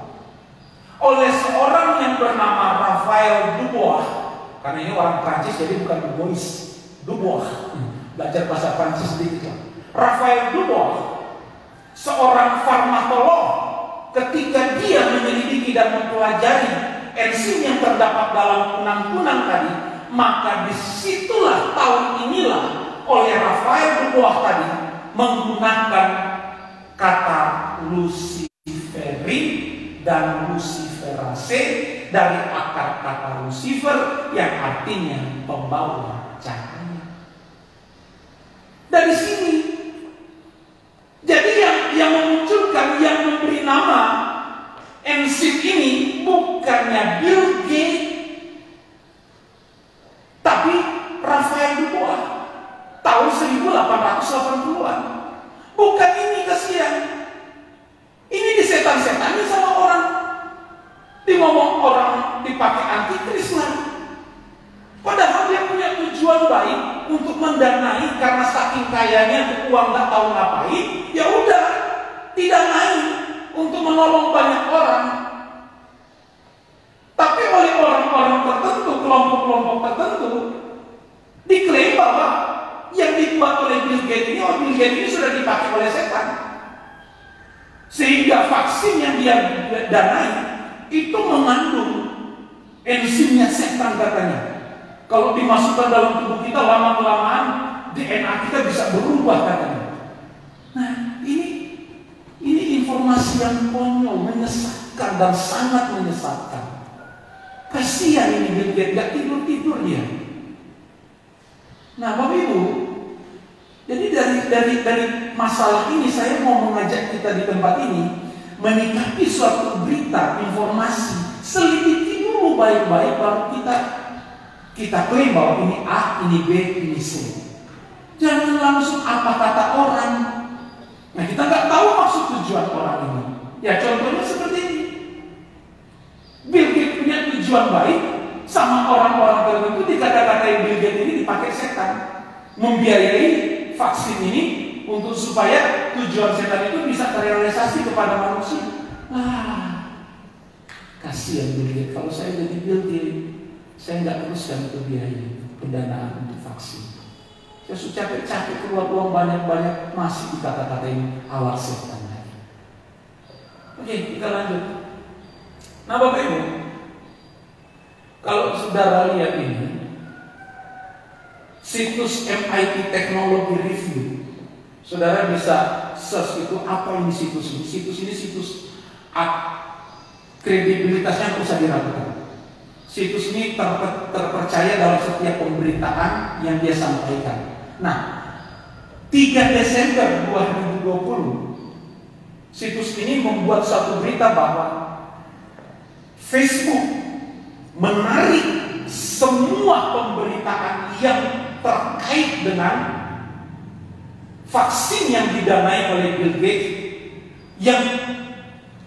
oleh seorang yang bernama Raphael Dubois, karena ini orang Prancis jadi bukan Dubois, Dubois, belajar bahasa Prancis sedikit lah. Raphael Dubois, seorang farmakolog, ketika dia menyelidiki dan mempelajari enzim yang terdapat dalam kunang-kunang tadi, maka disitulah tahun inilah oleh Raphael Dubois tadi menggunakan kata luciferin dan luciferase dari akar kata Lucifer yang artinya pembawa cahaya. Dari sini, jadi yang memunculkan, yang memberi nama enzim ini bukannya Bill Gates, tapi Raphael Dubois tahun 1880-an. Bukan ini kasihan. Ini disetan-setani sama orang. Ngomong orang dipakai antikris lah. Padahal dia punya tujuan baik untuk mendanai, karena saking kayanya uang nggak tahu ngapain. Ya udah, tidak naik untuk menolong banyak orang. Tapi oleh orang-orang tertentu, kelompok-kelompok tertentu, diklaim bahwa yang dibuat oleh Bill Gates ini sudah dipakai oleh setan. Sehingga vaksin yang dia danai itu mengandung enzimnya setan katanya. Kalau dimasukkan dalam tubuh kita, lama-kelamaan DNA kita bisa berubah katanya. Nah ini informasi yang konyol, menyesatkan dan sangat menyesatkan. Kasihan ini Bill Gates, gak tidur dia. Nah Bapak Ibu, jadi dari masalah ini saya mau mengajak kita di tempat ini menyikapi suatu berita, informasi, selidiki dulu baik-baik, baru kita klaim bahwa ini A, ini B, ini C. Jangan langsung apa kata orang. Nah kita nggak tahu maksud tujuan orang ini. Ya contohnya seperti ini. Bill Gates punya tujuan baik, sama orang-orang tertentu dikata-katain Bill Gates ini dipakai setan, membiayai vaksin ini untuk supaya tujuan setan itu bisa terrealisasi kepada manusia. Kasihan Bill Gates. Kalau saya jadi Bill Gates, saya nggak teruskan itu biaya pendanaan untuk vaksin. Saya sudah capek-capek keluar uang banyak-banyak, masih dikata-katain awal setan lagi. Oke, kita lanjut. Nah, Bapak Ibu, kalau saudara lihat ini situs MIT Technology Review, saudara bisa search itu apa ini situs ini. Situs ini situs kredibilitasnya nggak usah diragukan. Situs ini terpercaya dalam setiap pemberitaan yang dia sampaikan. Nah, 3 Desember 2020 situs ini membuat satu berita bahwa Facebook menarik semua pemberitaan yang terkait dengan vaksin yang didanai oleh Bill Gates yang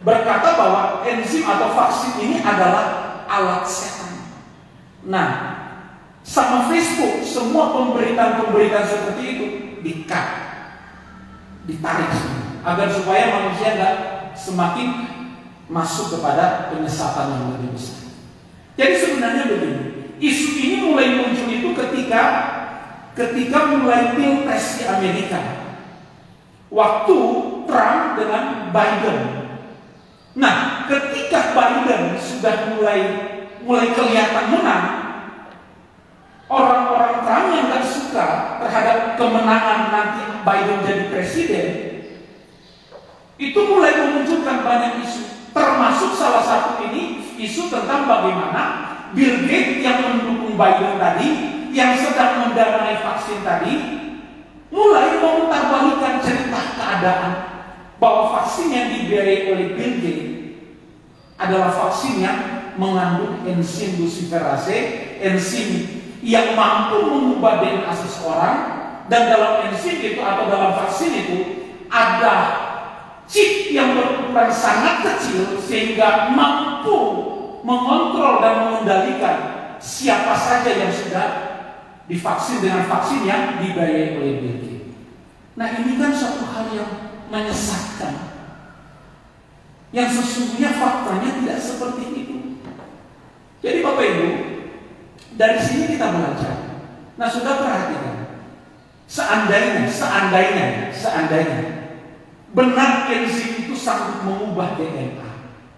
berkata bahwa enzim atau vaksin ini adalah alat setan. Nah, sama Facebook semua pemberitaan seperti itu di-cut, ditarik agar supaya manusia nggak semakin masuk kepada penyesatan yang lebih besar. Jadi sebenarnya begini, isu ini mulai muncul itu ketika mulai pilpres di Amerika, waktu Trump dengan Biden. Nah, ketika Biden sudah mulai kelihatan menang, orang-orang Trump yang gak suka terhadap kemenangan nanti Biden jadi presiden, itu mulai memunculkan banyak isu, termasuk salah satu ini isu tentang bagaimana Bill Gates yang mendukung Biden tadi, yang sedang mendanai vaksin tadi, mulai memutarbalikkan cerita keadaan bahwa vaksin yang dibiayai oleh Bill Gates adalah vaksin yang mengandung enzim luciferase, enzim yang mampu mengubah DNA seseorang, dan dalam enzim itu atau dalam vaksin itu ada chip yang berukuran sangat kecil sehingga mampu mengontrol dan mengendalikan siapa saja yang sudah divaksin dengan vaksin yang dibiayai oleh Bill Gates. Nah, ini kan suatu hal yang menyesatkan, yang sesungguhnya faktanya tidak seperti itu. Jadi Bapak Ibu, dari sini kita belajar. Nah, sudah perhatikan, seandainya benar enzim itu sanggup mengubah DNA.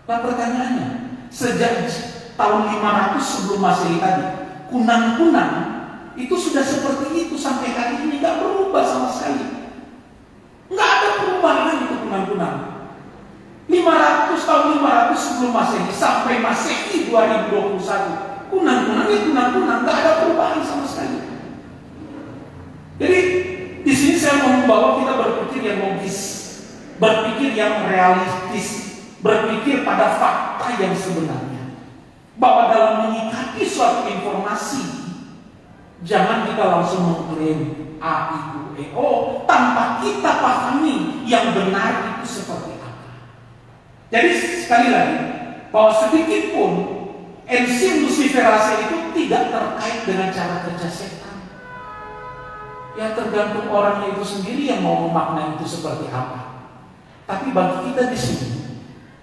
Nah, pertanyaannya, sejak tahun 500 sebelum Masehi tadi, kunang-kunang itu sudah seperti itu sampai hari ini, nggak berubah sama sekali. Nggak ada perubahan itu kunang-kunang. 500 sebelum Masehi sampai Masehi 2021, kunang-kunang nggak ada perubahan sama sekali. Jadi di sini saya mau membawa kita berpikir yang logis, berpikir yang realistis, berpikir pada fakta yang sebenarnya. Bahwa dalam menyikapi suatu informasi, jangan kita langsung mengklaim A itu EO tanpa kita pahami yang benar itu seperti apa. Jadi sekali lagi, bahwa sedikit pun enzim luciferase itu tidak terkait dengan cara kerja setan. Ya, tergantung orangnya itu sendiri yang mau memaknai itu seperti apa. Tapi bagi kita di sini,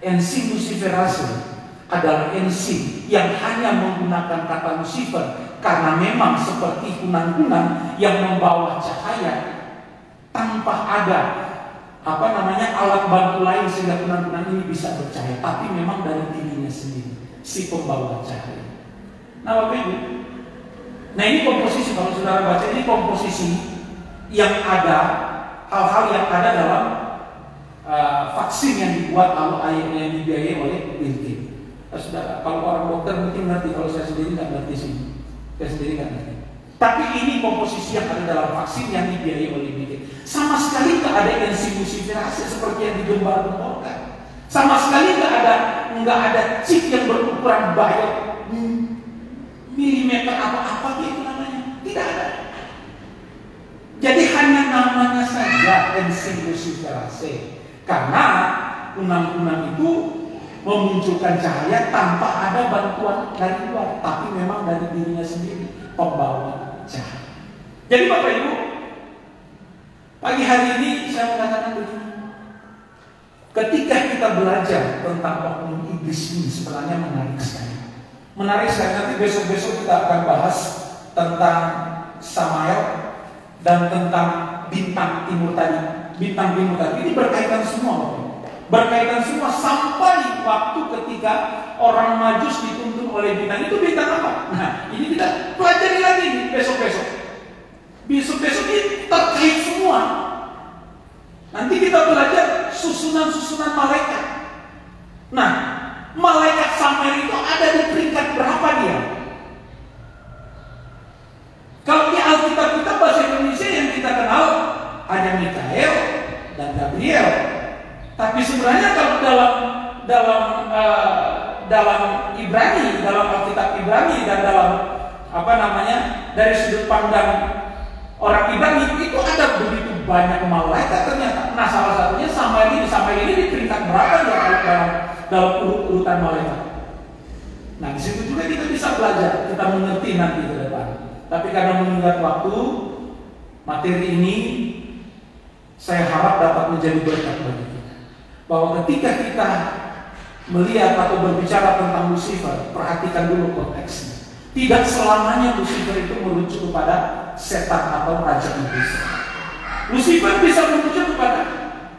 enzim luciferase adalah enzim yang hanya menggunakan kata Lucifer karena memang seperti kunang-kunang yang membawa cahaya tanpa ada alat bantu lain sehingga kunang-kunang ini bisa bercahaya, tapi memang dari dirinya sendiri, si pembawa cahaya. Nah, Bapak Ibu, nah ini komposisi, kalau saudara baca ini komposisi yang ada, hal-hal yang ada dalam vaksin yang dibuat lalu yang dibiayai oleh Bill Gates. Saudara, kalau orang dokter mungkin ngerti, kalau saya sendiri nggak ngerti sih. Saya sendiri nggak ngerti. Tapi ini komposisi yang ada dalam vaksin yang dibiayai oleh Bill Gates. Sama sekali nggak ada enzim luciferase seperti yang digembar-gemborkan. Sama sekali nggak ada chip yang berukuran banyak milimeter apa gitu namanya. Tidak ada. Jadi hanya namanya saja enzim luciferase. Karena kunang-kunang itu memunculkan cahaya tanpa ada bantuan dari luar, tapi memang dari dirinya sendiri, pembawa cahaya. Jadi Bapak Ibu, pagi hari ini saya mengatakan begini, ketika kita belajar tentang oknum iblis ini sebenarnya menarik sekali. Menarik sekali, nanti besok-besok kita akan bahas tentang Samael dan tentang bintang timur tadi. Bintang timur tadi ini berkaitan semua, Bapak. Berkaitan semua sampai waktu ketika orang Majus dituntun oleh bintang. Itu bintang apa? Nah, ini kita pelajari lagi nih besok-besok. Besok-besok ini terkait semua. Nanti kita belajar susunan-susunan malaikat. Nah, malaikat Samael itu ada di peringkat berapa dia? Kalau di Alkitab kita bahasa Indonesia yang kita kenal hanya Mikael dan Gabriel. Tapi sebenarnya kalau dalam Ibrani, dalam Alkitab Ibrani dan dalam dari sudut pandang orang Ibrani itu ada begitu banyak malaikat ternyata. Nah, salah satunya Samael ini di peringkat berapa ya dalam urutan malaikat. Nah, di situ juga kita bisa belajar, kita mengerti nanti ke depan. Tapi karena mengingat waktu, materi ini saya harap dapat menjadi berkat bagi kita. Bahwa ketika kita melihat atau berbicara tentang Lucifer, perhatikan dulu konteksnya. Tidak selamanya Lucifer itu merujuk kepada setan atau raja iblis. Lucifer bisa merujuk kepada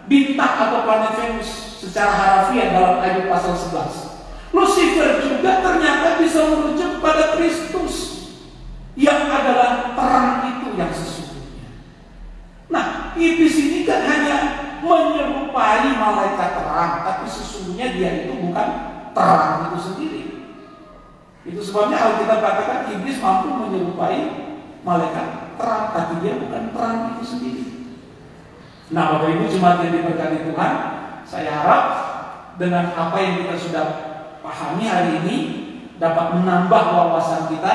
bintang atau planet Venus secara harafiah dalam Ayub pasal 11. Lucifer juga ternyata bisa merujuk kepada Kristus yang adalah terang itu yang sesungguhnya. Nah, iblis ini kan hanya menyerupai malaikat terang, tapi sesungguhnya dia itu bukan terang itu sendiri. Itu sebabnya Alkitab katakan iblis mampu menyerupai malaikat terang, tapi dia bukan terang itu sendiri. Nah, Bapak Ibu jemaat yang diberkati Tuhan, saya harap dengan apa yang kita sudah pahami hari ini dapat menambah wawasan kita,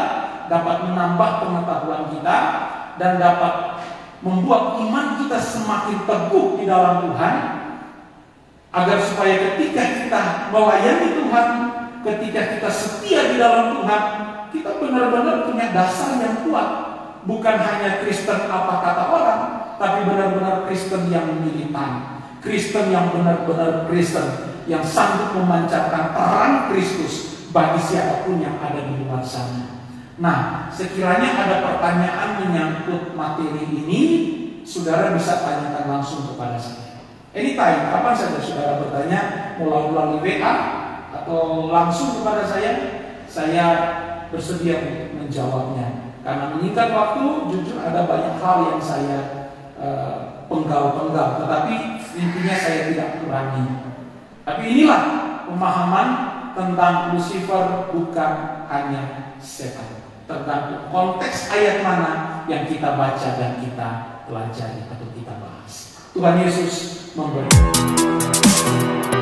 dapat menambah pengetahuan kita, dan dapat membuat iman kita semakin teguh di dalam Tuhan, agar supaya ketika kita melayani Tuhan, ketika kita setia di dalam Tuhan, kita benar-benar punya dasar yang kuat. Bukan hanya Kristen apa kata orang, tapi benar-benar Kristen yang militan, Kristen yang benar-benar Kristen, yang sanggup memancarkan terang Kristus bagi siapapun yang ada di luar sana. Nah, sekiranya ada pertanyaan menyangkut materi ini, saudara bisa tanyakan langsung kepada saya. Anytime, kapan saja saudara bertanya, melalui WA atau langsung kepada saya bersedia untuk menjawabnya. Karena meningkat waktu, jujur ada banyak hal yang saya penggal-penggal, tetapi intinya saya tidak kurangi. Tapi inilah pemahaman tentang Lucifer bukan hanya setan. Tergantung konteks ayat mana yang kita baca dan kita pelajari atau kita bahas. Tuhan Yesus memberkati.